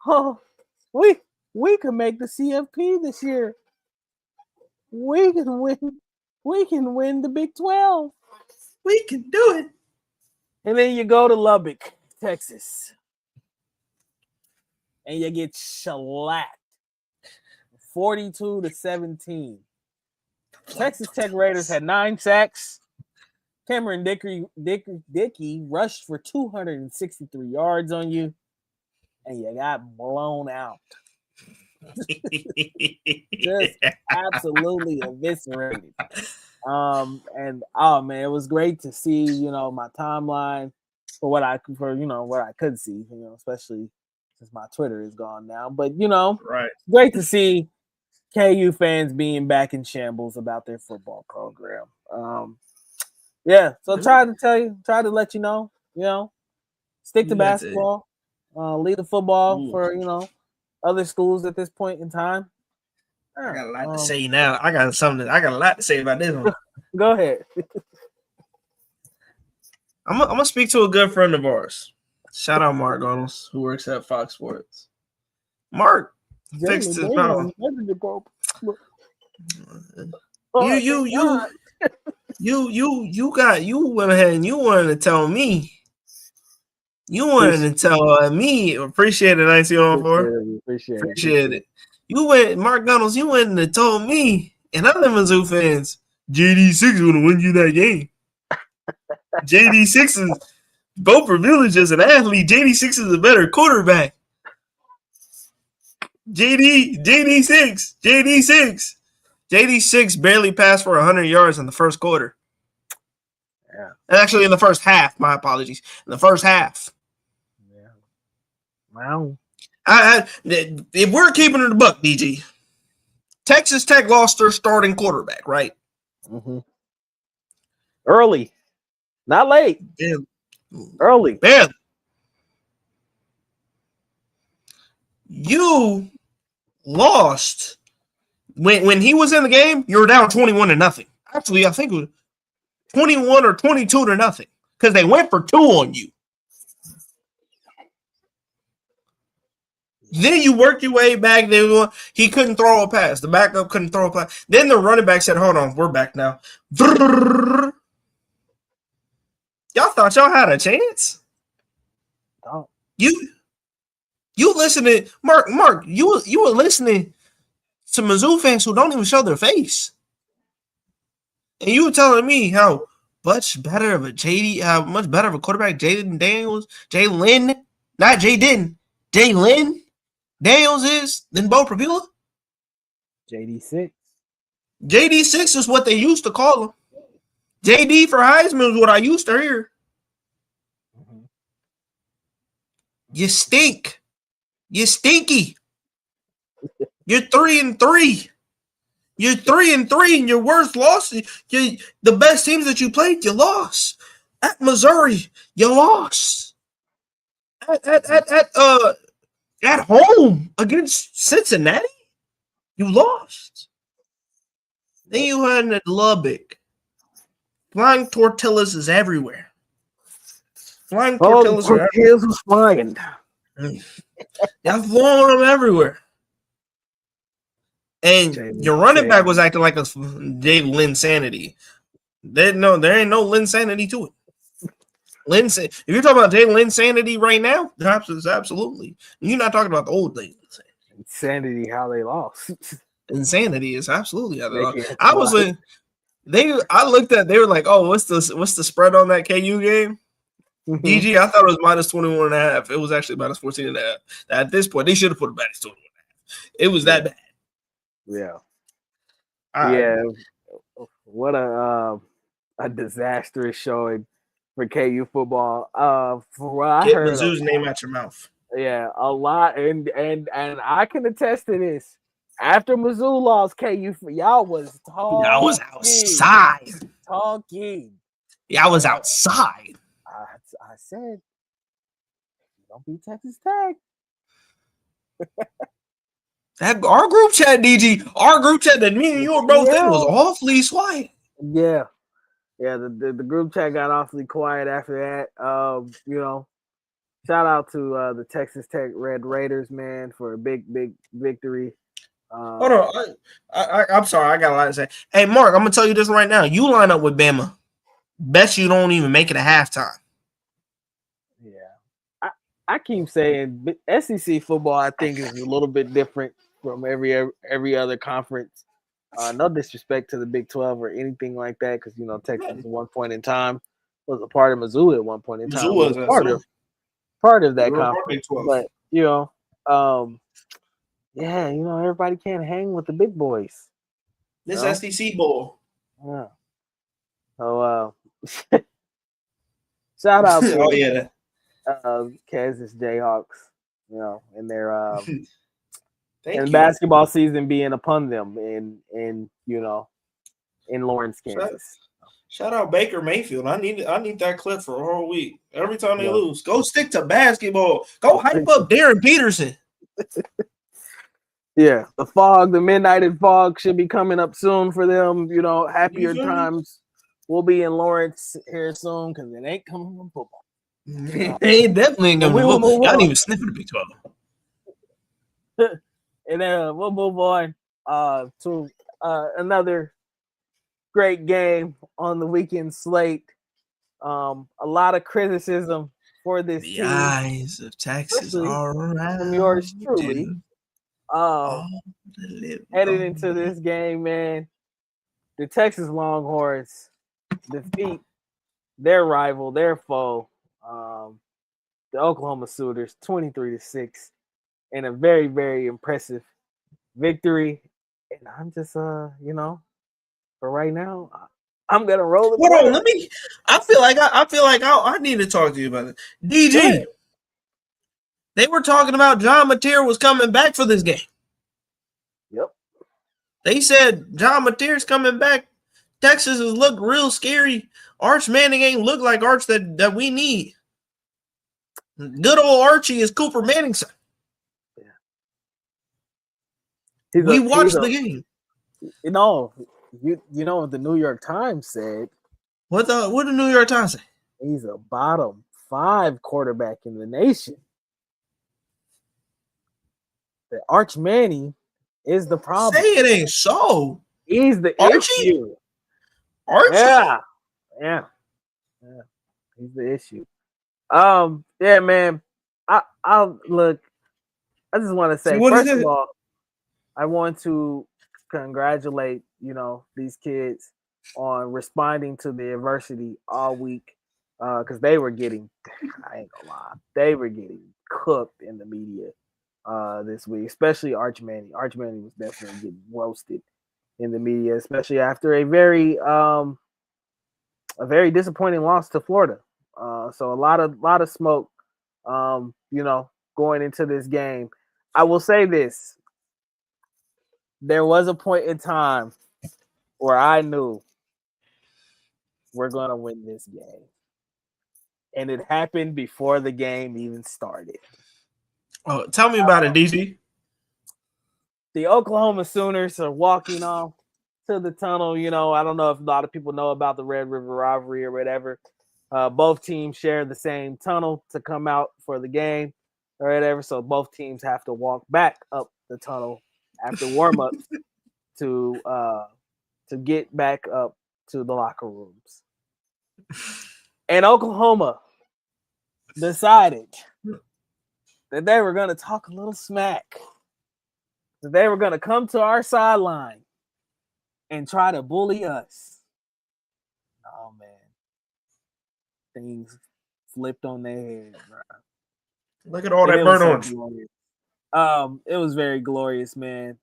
Oh, we can make the CFP this year. We can win the Big 12. We can do it. And then you go to Lubbock, Texas. And you get shellacked. 42-17. Texas Tech Raiders had 9 sacks. Cameron Dickey rushed for 263 yards on you, and you got blown out. Just absolutely eviscerated. And oh man, it was great to see, my timeline for what I could see, especially since my Twitter is gone now. But right. Great to see KU fans being back in shambles about their football program. Yeah, so try to let you know, stick to basketball, lead the football for, other schools at this point in time. I got a lot to say now. I got a lot to say about this one. Go ahead. I'm gonna speak to a good friend of ours. Shout out Mark Gunnels, who works at Fox Sports. Mark fixed his mouth. You went ahead and you wanted to tell me. You wanted to tell me. Appreciate it, 1904. Appreciate it. Mark Gunnels, you went and told me and other Mizzou fans, JD6 would have won you that game. JD6 is Beaufort Village as an athlete. JD6 is a better quarterback. JD6 barely passed for 100 yards in the first quarter. Yeah. Actually, in the first half. My apologies. In the first half. Yeah. Wow. If we're keeping it a buck, DG, Texas Tech lost their starting quarterback, right? Mm-hmm. Early. Not late. Yeah. Early. Man. You lost. When he was in the game, you were down 21-0. Actually, I think it was 21 or 22-0 because they went for 2 on you. Then you worked your way back. He couldn't throw a pass. The backup couldn't throw a pass. Then the running back said, hold on, we're back now. Y'all thought y'all had a chance? Oh. You listening, Mark, you were listening to Mizzou fans who don't even show their face. And you were telling me how much better of a quarterback Jalen Daniels is than Bo Prabula? JD6. JD6 is what they used to call him. JD for Heisman is what I used to hear. Mm-hmm. You stink. You stinky. You're 3-3. You're 3-3, and your worst loss. The best teams that you played, you lost. At Missouri, you lost. At home against Cincinnati, you lost. Then you had at Lubbock. Flying tortillas is everywhere. Flying tortillas are everywhere. Flying. Y'all throwing them everywhere. And your running back was acting like a Dave Linsanity. There ain't no Linsanity to it. If you're talking about Jay Linsanity right now, absolutely. You're not talking about the old days. Insanity, how they lost. Insanity is absolutely how they lost. I looked at. They were like, "Oh, what's the spread on that KU game?" DG, I thought it was minus 21.5. It was actually minus 14.5. At this point, they should have put it minus 21.5. It was that bad. Yeah. Right. Yeah. What a disastrous showing for KU football. For what I Get heard, Mizzou's name out your mouth. Yeah, a lot, and I can attest to this. After Mizzou lost, KU, y'all was talking. I was outside. Talking. Yeah, I was outside. I said, don't be Texas Tech. Our group chat, DG, our group chat that me and you were both in was awfully quiet. Yeah. Yeah, the group chat got awfully quiet after that. Shout out to the Texas Tech Red Raiders, man, for a big victory. Hold on. I'm sorry. I got a lot to say. Hey, Mark, I'm going to tell you this right now. You line up with Bama. Bet you don't even make it a halftime. Yeah. I keep saying SEC football, I think, is a little bit different from every other conference. No disrespect to the Big 12 or anything like that, because, Texas at one point in time was a part of Mizzou at one point in time. Mizzou was part of that conference. But, everybody can't hang with the big boys. This SEC bowl. Yeah. So, shout out to Kansas Jayhawks, and their and basketball season being upon them in Lawrence, Kansas. Shout out Baker Mayfield. I need that clip for a whole week. Every time they lose, go stick to basketball. Go hype up Darren Peterson. Yeah, the midnight and fog should be coming up soon for them. Happier times will be in Lawrence here soon because it ain't coming from football. They definitely ain't coming from football. Y'all didn't even sniff the Big 12. And then we'll move on to another great game on the weekend slate. A lot of criticism for this team. The eyes of Texas are around from yours truly. Headed into this game, man, the Texas Longhorns defeat their rival, their foe, the Oklahoma Sooners, 23-6, in a very, very impressive victory. And I'm just, for right now, I'm gonna roll it. Hold on, I feel like I need to talk to you about it. DG, they were talking about John Mateer was coming back for this game. Yep. They said John Mateer's coming back. Texas has looked real scary. Arch Manning ain't look like Arch that we need. Good old Archie is Cooper Manning's son. Yeah. We watched the game. You know what the New York Times said? What the New York Times say? He's a bottom 5 quarterback in the nation. The Arch Manning is the problem. Say it ain't so. He's the Archie? issue. Archie? Yeah. He's the issue. Yeah, man. I'll look. I just want to say, first of all, I want to congratulate, these kids on responding to the adversity all week. Because they were getting, I ain't gonna lie, they were getting cooked in the media this week, especially Arch Manning. Arch Manning was definitely getting roasted in the media, especially after a very disappointing loss to Florida. So a lot of smoke, going into this game. I will say this. There was a point in time where I knew we're going to win this game. And it happened before the game even started. Oh, tell me about it, DG. The Oklahoma Sooners are walking off to the tunnel. I don't know if a lot of people know about the Red River rivalry or whatever. Both teams share the same tunnel to come out for the game or whatever. So both teams have to walk back up the tunnel after warm-ups to get back up to the locker rooms. And Oklahoma decided that they were going to talk a little smack. That they were going to come to our sideline and try to bully us. Oh, man. Things flipped on their head, bro. Look at all And that it was burnt so orange. glorious. It was very glorious, man.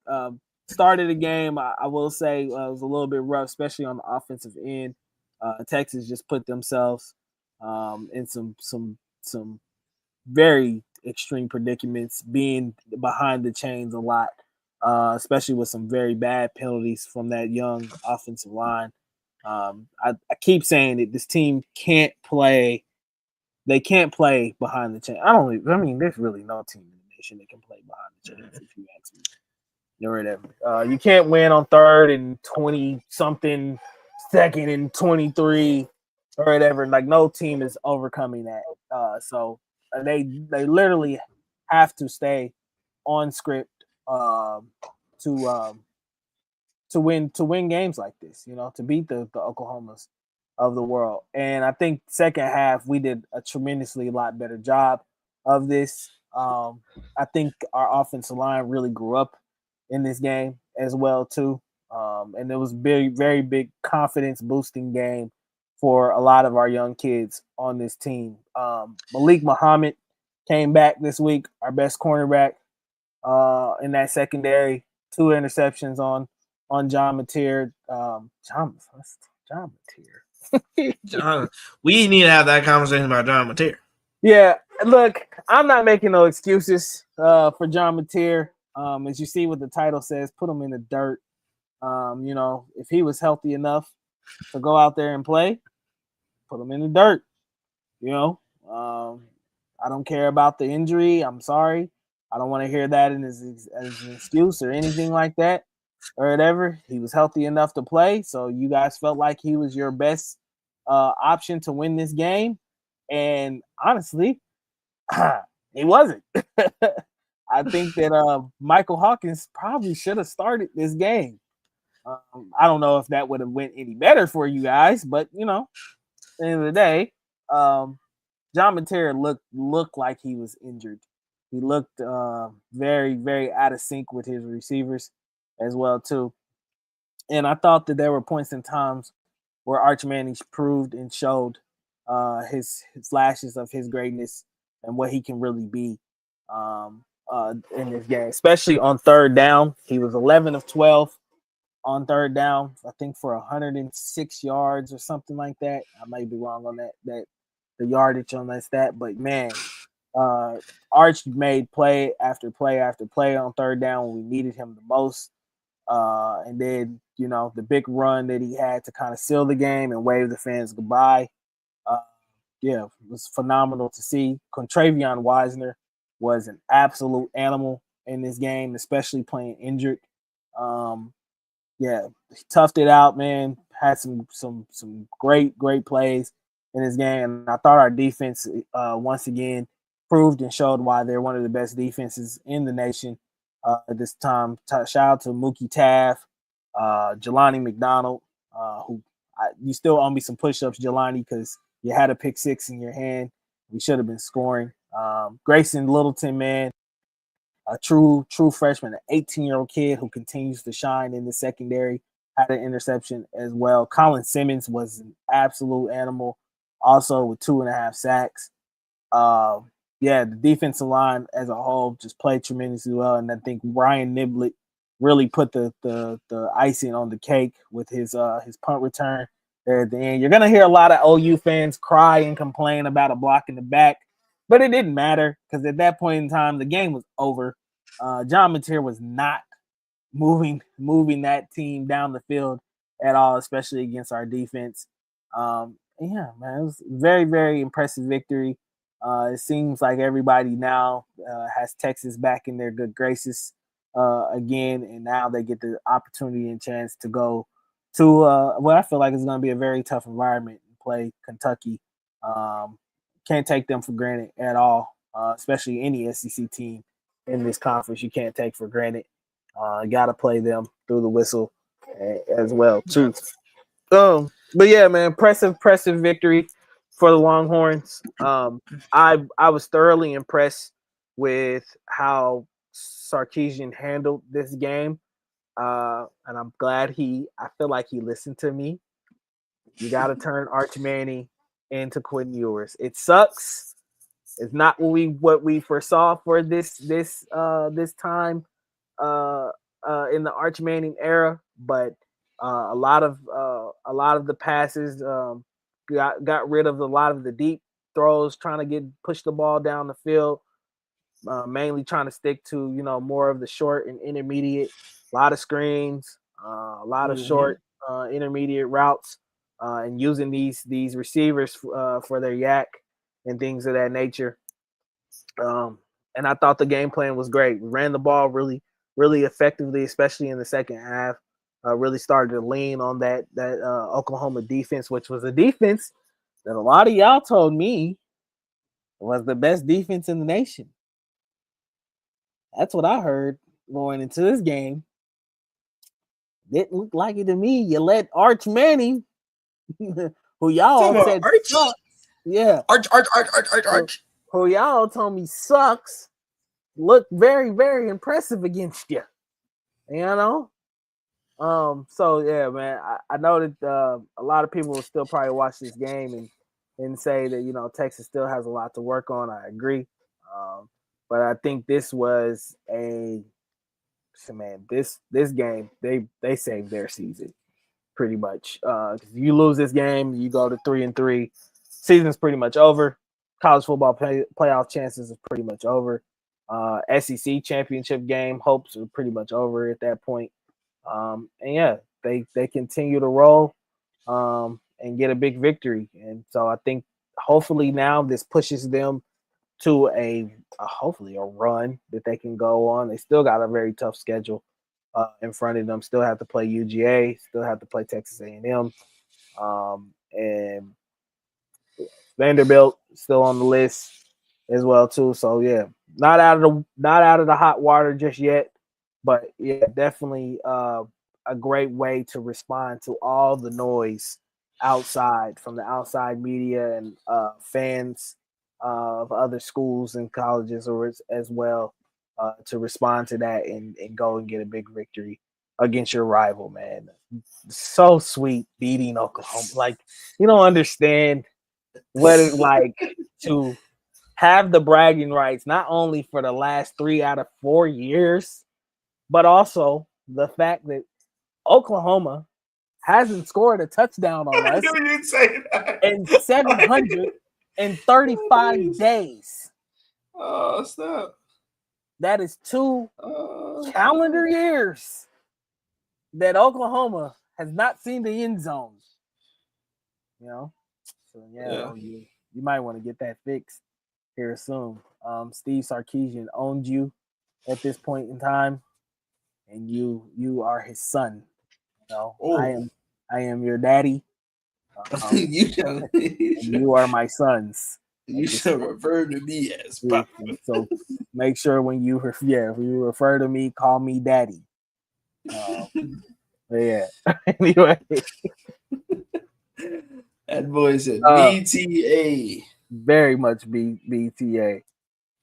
Started the game, I will say, it was a little bit rough, especially on the offensive end. Texas just put themselves in some very extreme predicaments, being behind the chains a lot, especially with some very bad penalties from that young offensive line. I keep saying that this team can't play. They can't play behind the chain. I mean, there's really no team in the nation that can play behind the chains, if you ask me. You can't win on 3rd and 20 something, 2nd and 23, or whatever. Like, no team is overcoming that. So they literally have to stay on script to win games like this. To beat the Oklahomas of the world. And I think second half we did a tremendously lot better job of this. I think our offensive line really grew up in this game as well too. And it was very, very big confidence boosting game for a lot of our young kids on this team. Malik Muhammad came back this week, our best cornerback in that secondary. 2 interceptions on John Mateer. John Mateer. John, we need to have that conversation about John Mateer. Yeah, look, I'm not making no excuses for John Mateer. As you see what the title says, put him in the dirt. If he was healthy enough to go out there and play, put him in the dirt. I don't care about the injury. I'm sorry. I don't want to hear that as an excuse or anything like that or whatever. He was healthy enough to play, so you guys felt like he was your best option to win this game. And honestly, he wasn't. I think that Michael Hawkins probably should have started this game. I don't know if that would have went any better for you guys, but at the end of the day, John Mateer looked like he was injured. He looked very, very out of sync with his receivers as well too. And I thought that there were points in times where Arch Manning proved and showed his flashes of his greatness and what he can really be in this game, especially on 3rd down. He was 11 of 12 on 3rd down, I think for 106 yards or something like that. I might be wrong on that the yardage on that stat, but man, Arch made play after play after play on 3rd down when we needed him the most. And then, the big run that he had to kind of seal the game and wave the fans goodbye. It was phenomenal to see. Contravion Wisner was an absolute animal in this game, especially playing injured. He toughed it out, man. Had some great plays in this game. And I thought our defense once again proved and showed why they're one of the best defenses in the nation at this time. Shout out to Mookie Taft, Jelani McDonald, who you still owe me some push-ups, Jelani, because you had a pick 6 in your hand. We should have been scoring. Grayson Littleton, man, a true freshman, an 18-year-old kid who continues to shine in the secondary, had an interception as well. Colin Simmons was an absolute animal, also with 2.5 sacks. The defensive line as a whole just played tremendously well, and I think Ryan Niblett really put the icing on the cake with his punt return there at the end. You're gonna hear a lot of OU fans cry and complain about a block in the back, but it didn't matter because at that point in time the game was over. John Mateer was not moving that team down the field at all, especially against our defense. Man, it was very, very impressive victory. It seems like everybody now has Texas back in their good graces again, and now they get the opportunity and chance to go to what I feel like is going to be a very tough environment and play Kentucky. Can't take them for granted at all, especially any SEC team in this conference. You can't take for granted. Got to play them through the whistle as well too. But yeah, man, impressive victory for the Longhorns. I was thoroughly impressed with how Sarkisian handled this game, and I'm glad I feel like he listened to me. You got to turn Arch Manning into Quinn Ewers. It sucks. It's not what we foresaw for this time in the Arch Manning era, but a lot of the passes got rid of a lot of the deep throws, trying to push the ball down the field, mainly trying to stick to more of the short and intermediate. A lot of screens, a lot of short intermediate routes, and using these receivers for their yak and things of that nature. And I thought the game plan was great. We ran the ball really, really effectively, especially in the second half. Really started to lean on that Oklahoma defense, which was a defense that a lot of y'all told me was the best defense in the nation. That's what I heard going into this game. Didn't look like it to me. You let Arch Manning, who y'all said sucks, Arch. Who y'all told me sucks, look very, very impressive against you. You know? So yeah, man, I know that a lot of people will still probably watch this game and say that Texas still has a lot to work on. I agree, but I think this was this game they saved their season pretty much. If you lose this game, you go to 3-3. Season's pretty much over. College football playoff chances is pretty much over. SEC championship game hopes are pretty much over at that point. And yeah, they continue to roll and get a big victory. And so I think hopefully now this pushes them to hopefully a run that they can go on. They still got a very tough schedule in front of them. Still have to play UGA. Still have to play Texas A&M, and Vanderbilt still on the list as well too. So yeah, not out of the hot water just yet, but yeah, definitely a great way to respond to all the noise from the outside media and fans of other schools and colleges as well, to respond to that and go and get a big victory against your rival, man. So sweet beating Oklahoma. Like, you don't understand what it's like to have the bragging rights, not only for the last 3 out of 4 years, but also the fact that Oklahoma hasn't scored a touchdown on us in 735 days. Oh, stop. That is 2 calendar years that Oklahoma has not seen the end zone. So yeah. You might want to get that fixed here soon. Steve Sarkisian owned you at this point in time, and you are his son. I am your daddy. You are my sons. You should refer to me as Papa. So make sure when you refer to me, call me daddy. Yeah. Anyway, that boy said BTA. Very much BTA.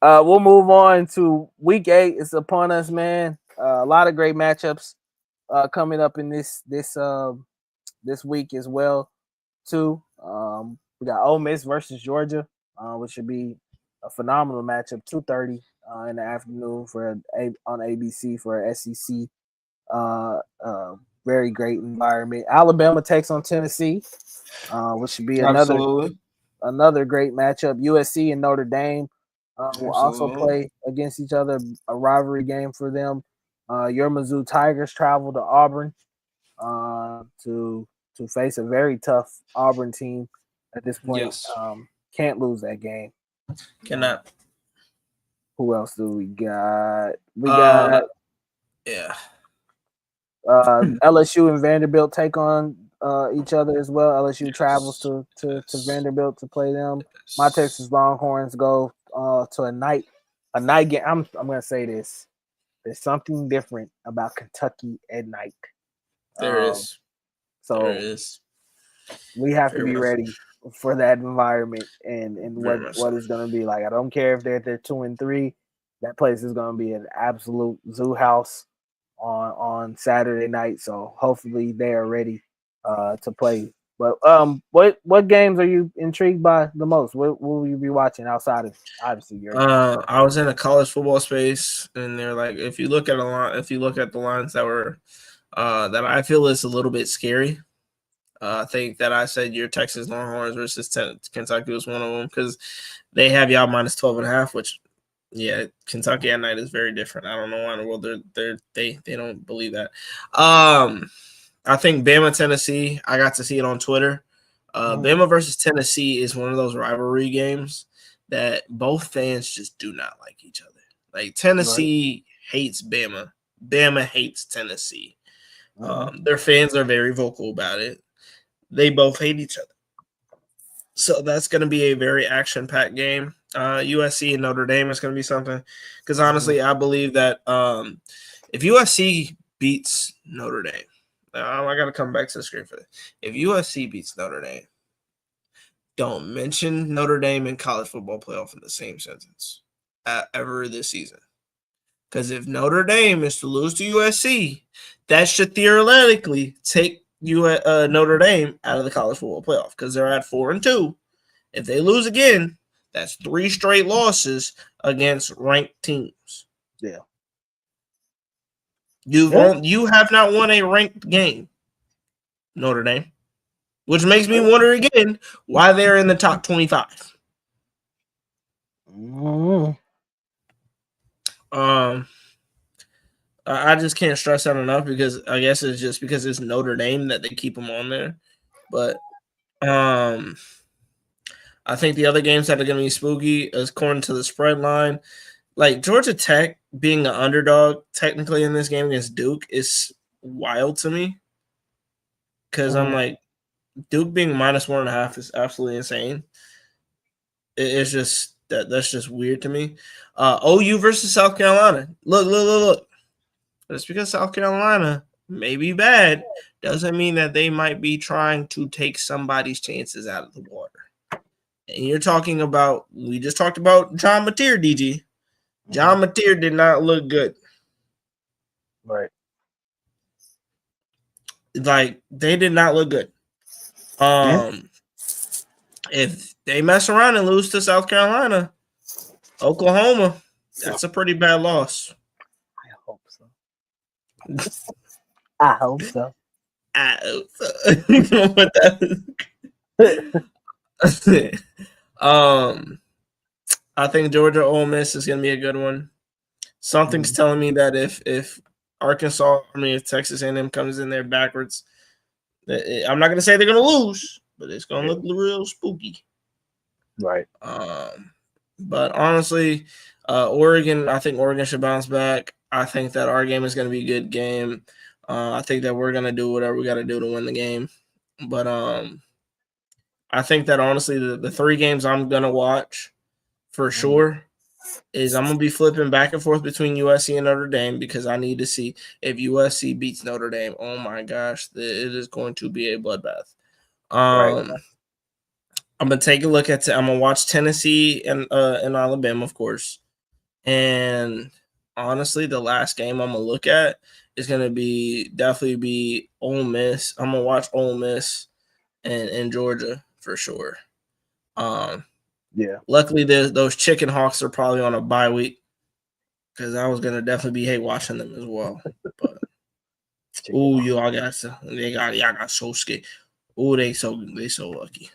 We'll move on to week 8. It's upon us, man. A lot of great matchups coming up in this week as well, too. We got Ole Miss versus Georgia, which should be a phenomenal matchup. 2:30 in the afternoon on ABC for a SEC. Very great environment. Alabama takes on Tennessee, which should be another great matchup. USC and Notre Dame will also play against each other, a rivalry game for them. Your Mizzou Tigers travel to Auburn to face a very tough Auburn team at this point. Yes. Can't lose that game. Cannot. Who else do we got? We got LSU and Vanderbilt take on each other as well. LSU travels to Vanderbilt to play them. My Texas Longhorns go to a night game. I'm gonna say this. There's something different about Kentucky at night. There is. We have to be ready for that environment and what it's gonna be like. I don't care if they're 2-3. That place is gonna be an absolute zoo house on Saturday night. So hopefully they are ready to play But what games are you intrigued by the most? What will you be watching outside of obviously your? I was in a college football space, and they're like, if you look at the lines that were that I feel is a little bit scary. I think that I said your Texas Longhorns versus Kentucky was one of them because they have y'all minus 12.5, which yeah, Kentucky at night is very different. I don't know why in the world they don't believe that. I think Bama Tennessee. I got to see it on Twitter. Bama versus Tennessee is one of those rivalry games that both fans just do not like each other. Like Tennessee hates Bama. Bama hates Tennessee. Their fans are very vocal about it. They both hate each other. So that's going to be a very action-packed game. USC and Notre Dame is going to be something. Because honestly, I believe that if USC beats Notre Dame, I got to come back to the screen for this. If USC beats Notre Dame, don't mention Notre Dame in college football playoff in the same sentence ever this season. Because if Notre Dame is to lose to USC, that should theoretically take Notre Dame out of the college football playoff because they're at 4-2. If they lose again, that's 3 straight losses against ranked teams. Yeah. You have not won a ranked game, Notre Dame, which makes me wonder again why they're in the top 25. I just can't stress that enough because I guess it's just because it's Notre Dame that they keep them on there. But I think the other games that are going to be spooky, according to the spread line, like Georgia Tech being an underdog technically in this game against Duke is wild to me. Because I'm like, Duke being minus 1.5 is absolutely insane. It's just that's just weird to me. OU versus South Carolina. Look. Just because South Carolina may be bad doesn't mean that they might be trying to take somebody's chances out of the water. And you're talking about, we just talked about John Mateer, DG. John Mateer did not look good. Right. Like, they did not look good. If they mess around and lose to South Carolina, Oklahoma, that's a pretty bad loss. I hope so. I hope so. You know what that is? I think Georgia Ole Miss is going to be a good one. Something's telling me that if Texas A&M comes in there backwards, I'm not going to say they're going to lose, but it's going to look real spooky. Right. But honestly, Oregon, I think Oregon should bounce back. I think that our game is going to be a good game. I think that we're going to do whatever we got to do to win the game. But I think that honestly, the 3 games I'm going to watch for sure is I'm going to be flipping back and forth between USC and Notre Dame because I need to see if USC beats Notre Dame. Oh, my gosh, it is going to be a bloodbath. I'm going to take a look at I'm going to watch Tennessee and Alabama, of course. And honestly, the last game I'm going to look at is going to definitely be Ole Miss. I'm going to watch Ole Miss and Georgia for sure. Luckily, those Chicken Hawks are probably on a bye week because I was going to definitely be watching them as well. But y'all got so scared. They so lucky.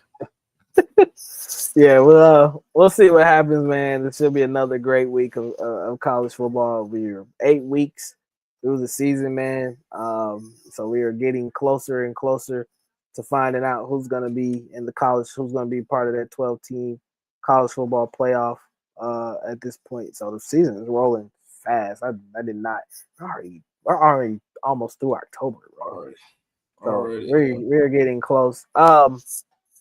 Yeah, we'll see what happens, man. This should be another great week of college football. We're 8 weeks through the season, man. So we are getting closer and closer to finding out who's going to be in the college, who's going to be part of that 12-team college football playoff at this point. So the season is rolling fast. I did not. We're already almost through October, bro. So we're getting close.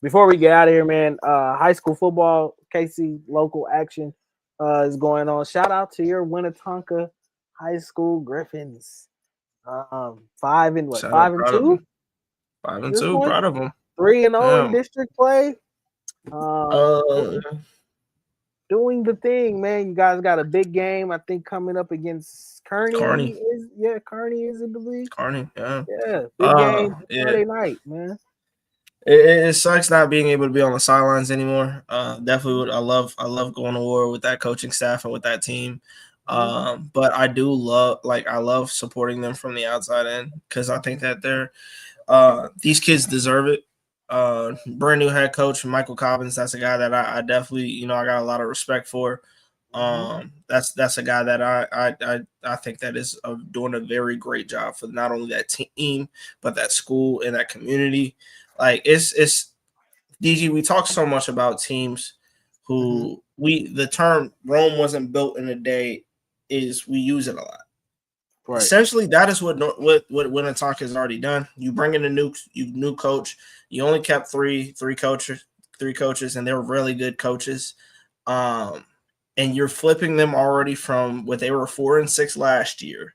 Before we get out of here, man, high school football, KC local action is going on. Shout out to your Winnetonka High School Griffins. 5-2? 5-2, proud of them. 3-0 in district play. Doing the thing, man. You guys got a big game, I think, coming up against Kearney. Kearney is in the league. Kearney, yeah. Big game Friday night, man. It sucks not being able to be on the sidelines anymore. Definitely, I love going to war with that coaching staff and with that team. But I do love I love supporting them from the outside in because I think that these kids deserve it. Brand new head coach Michael Cobbins. That's a guy that I definitely I got a lot of respect for. That's a guy that I think that is doing a very great job for not only that team but that school and that community. Like it's DG. We talk so much about teams who the term Rome wasn't built in a day is we use it a lot. Right. Essentially, that is what Wintertalk has already done. You bring in a new coach. You only kept three coaches, and they were really good coaches. And you're flipping them already from what they were 4-6 last year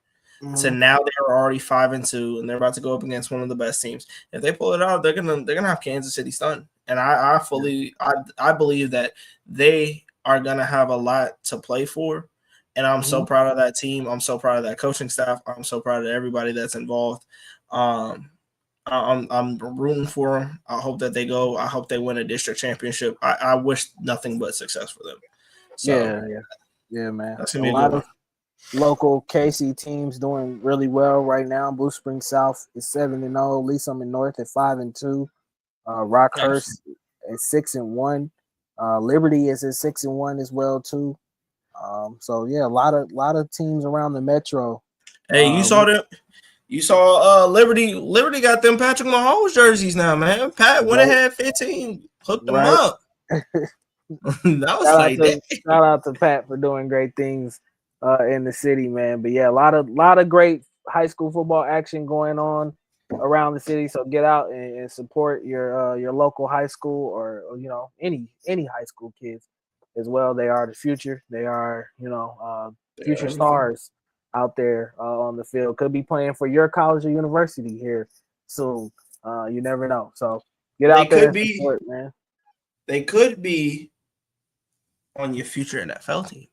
to now they're already 5-2, and they're about to go up against one of the best teams. If they pull it out, they're gonna have Kansas City stunned. And I believe that they are gonna have a lot to play for. And I'm so proud of that team. I'm so proud of that coaching staff. I'm so proud of everybody that's involved. I'm rooting for them. I hope that they go. I hope they win a district championship. I wish nothing but success for them. So, yeah, man. That's gonna be a lot of local KC teams doing really well right now. Blue Spring South is 7-0. Lee Summit North at 5-2. Rockhurst at 6-1. Liberty is at 6-1 as well too. So yeah, a lot of teams around the metro. Hey, you saw them. You saw Liberty. Liberty got them Patrick Mahomes jerseys now, man. Pat went ahead 15, hooked them up. That was shout out to Pat for doing great things in the city, man. But yeah, a lot of great high school football action going on around the city. So get out and support your local high school or any high school kids as well. They are the future. They are future stars out there on the field. Could be playing for your college or university here soon. You never know. So get out there and support, man. They could be on your future NFL team.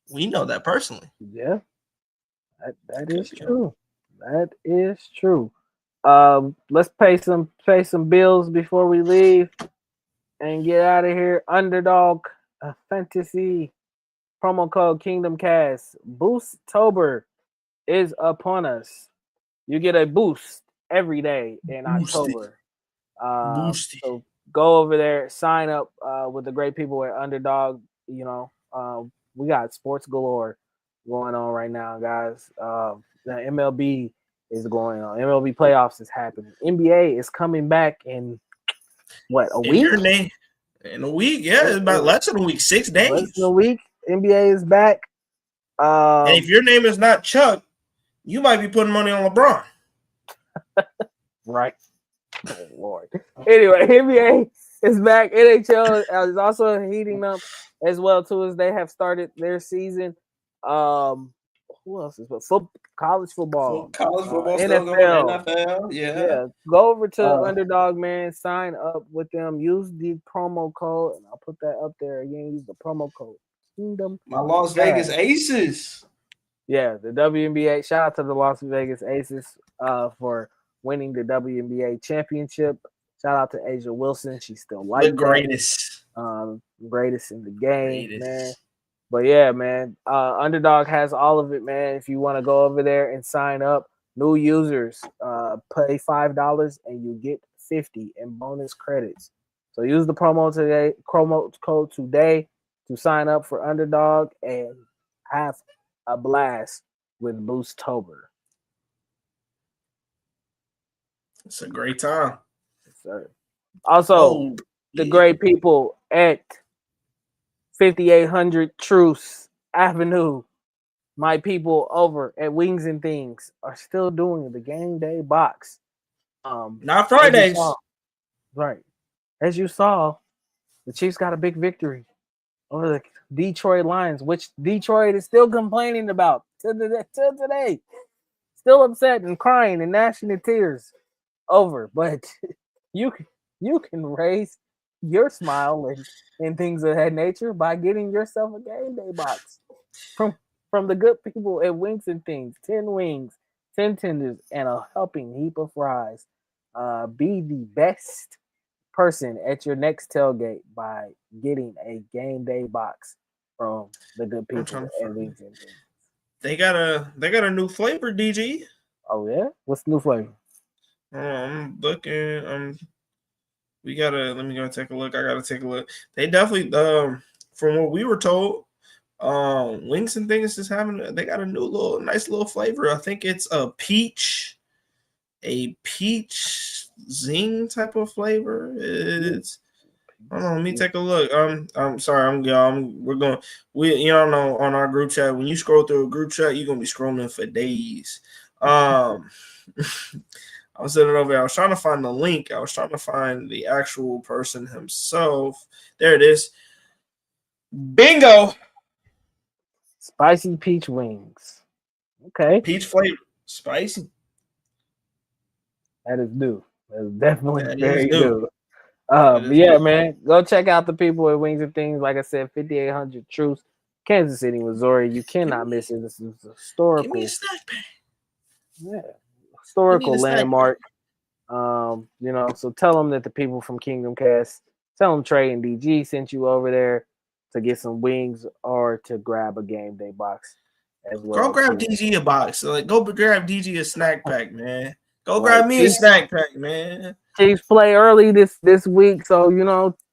We know that personally. Yeah, that is true. That is true. Let's pay some bills before we leave and get out of here. Underdog Fantasy promo code KingdomCast. Boosttober is upon us. You get a boost every day in October. So go over there, sign up with the great people at Underdog. We got sports galore going on right now, guys. The MLB is going on. MLB playoffs is happening. NBA is coming back in a week? In a week, yeah. It's about less than a week, 6 days. Less than a week. NBA is back. And if your name is not Chuck, you might be putting money on LeBron. Right. Oh, Lord. Anyway, NBA is back. NHL is also heating up as well too, as they have started their season. Who else is college football? College football, NFL. NFL. Yeah. Go over to Underdog, man. Sign up with them. Use the promo code, and I'll put that up there again. Use the promo code Kingdom. My Las Vegas Aces. Yeah, the WNBA. Shout out to the Las Vegas Aces for winning the WNBA championship. Shout out to Asia Wilson. She's still the greatest. Greatest in the game, man. But yeah, man, Underdog has all of it, man. If you want to go over there and sign up, new users pay $5 and you get 50 in bonus credits. So use the promo code today to sign up for Underdog and have a blast with Boosttober. It's a great time. Yes, sir. Also, the great people at 5800 Truce Avenue, my people over at Wings and Things are still doing the game day box. Not Fridays. Right. As you saw, the Chiefs got a big victory over the Detroit Lions, which Detroit is still complaining about till today. Still upset and crying and gnashing their tears over. But you can raise your smile and things of that nature by getting yourself a game day box from the good people at Wings and Things. 10 wings, 10 tenders, and a helping heap of fries. Be the best person at your next tailgate by getting a game day box from the good people at Wings and Things? They got a new flavor, DG. Oh yeah, what's the new flavor? I'm looking. We gotta let me go take a look. I gotta take a look. They definitely from what we were told, Wings and Things is they got a new nice little flavor. I think it's a peach zing type of flavor. It's hold on, let me take a look. I'm sorry, we y'all know on our group chat, when you scroll through a group chat, you're gonna be scrolling for days. I was sitting over there. I was trying to find the link. I was trying to find the actual person himself. There it is. Bingo. Spicy peach wings. Okay. Peach flavor. Spicy. That is new. That is definitely That very is new. new. But yeah, man, go check out the people at Wings and Things. Like I said, 5800 Truth, Kansas City, Missouri. You cannot miss it. This is a historical. Give me a snack pack. Yeah, historical landmark. So tell them that the people from Kingdom Cast, tell them Tre and DG sent you over there to get some wings or to grab a game day box as well. Go grab DG a box. Go grab DG a snack pack, man. Go grab me a snack pack, man. Chiefs play early this week, so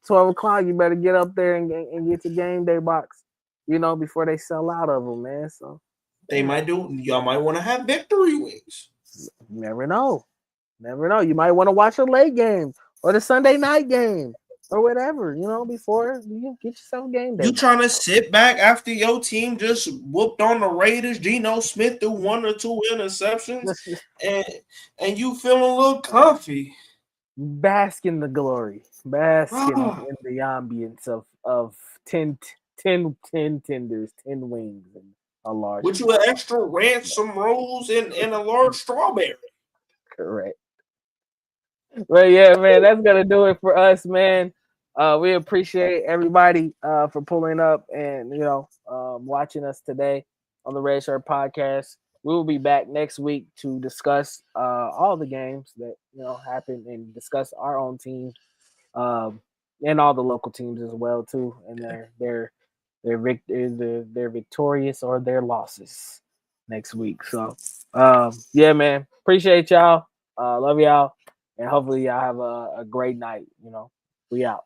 12 o'clock. You better get up there and get your game day box, before they sell out of them, man. So they might do. Y'all might want to have victory wings. Never know. You might want to watch a late game or the Sunday night game or whatever, before you get yourself a game day. You trying to sit back after your team just whooped on the Raiders? Geno Smith threw 1 or 2 interceptions, and you feeling a little comfy. Bask in the glory. Bask in the ambience of 10 tenders, 10 wings, and a large. With you an extra ranch, some rolls, and a large strawberry. Correct. Well, yeah, man, that's gonna do it for us, man. We appreciate everybody for pulling up and watching us today on the Redshirt podcast. We will be back next week to discuss all the games that happened and discuss our own teams and all the local teams as well too, and their victorious or their losses next week. So yeah, man, appreciate y'all. Love y'all, and hopefully y'all have a great night. We out.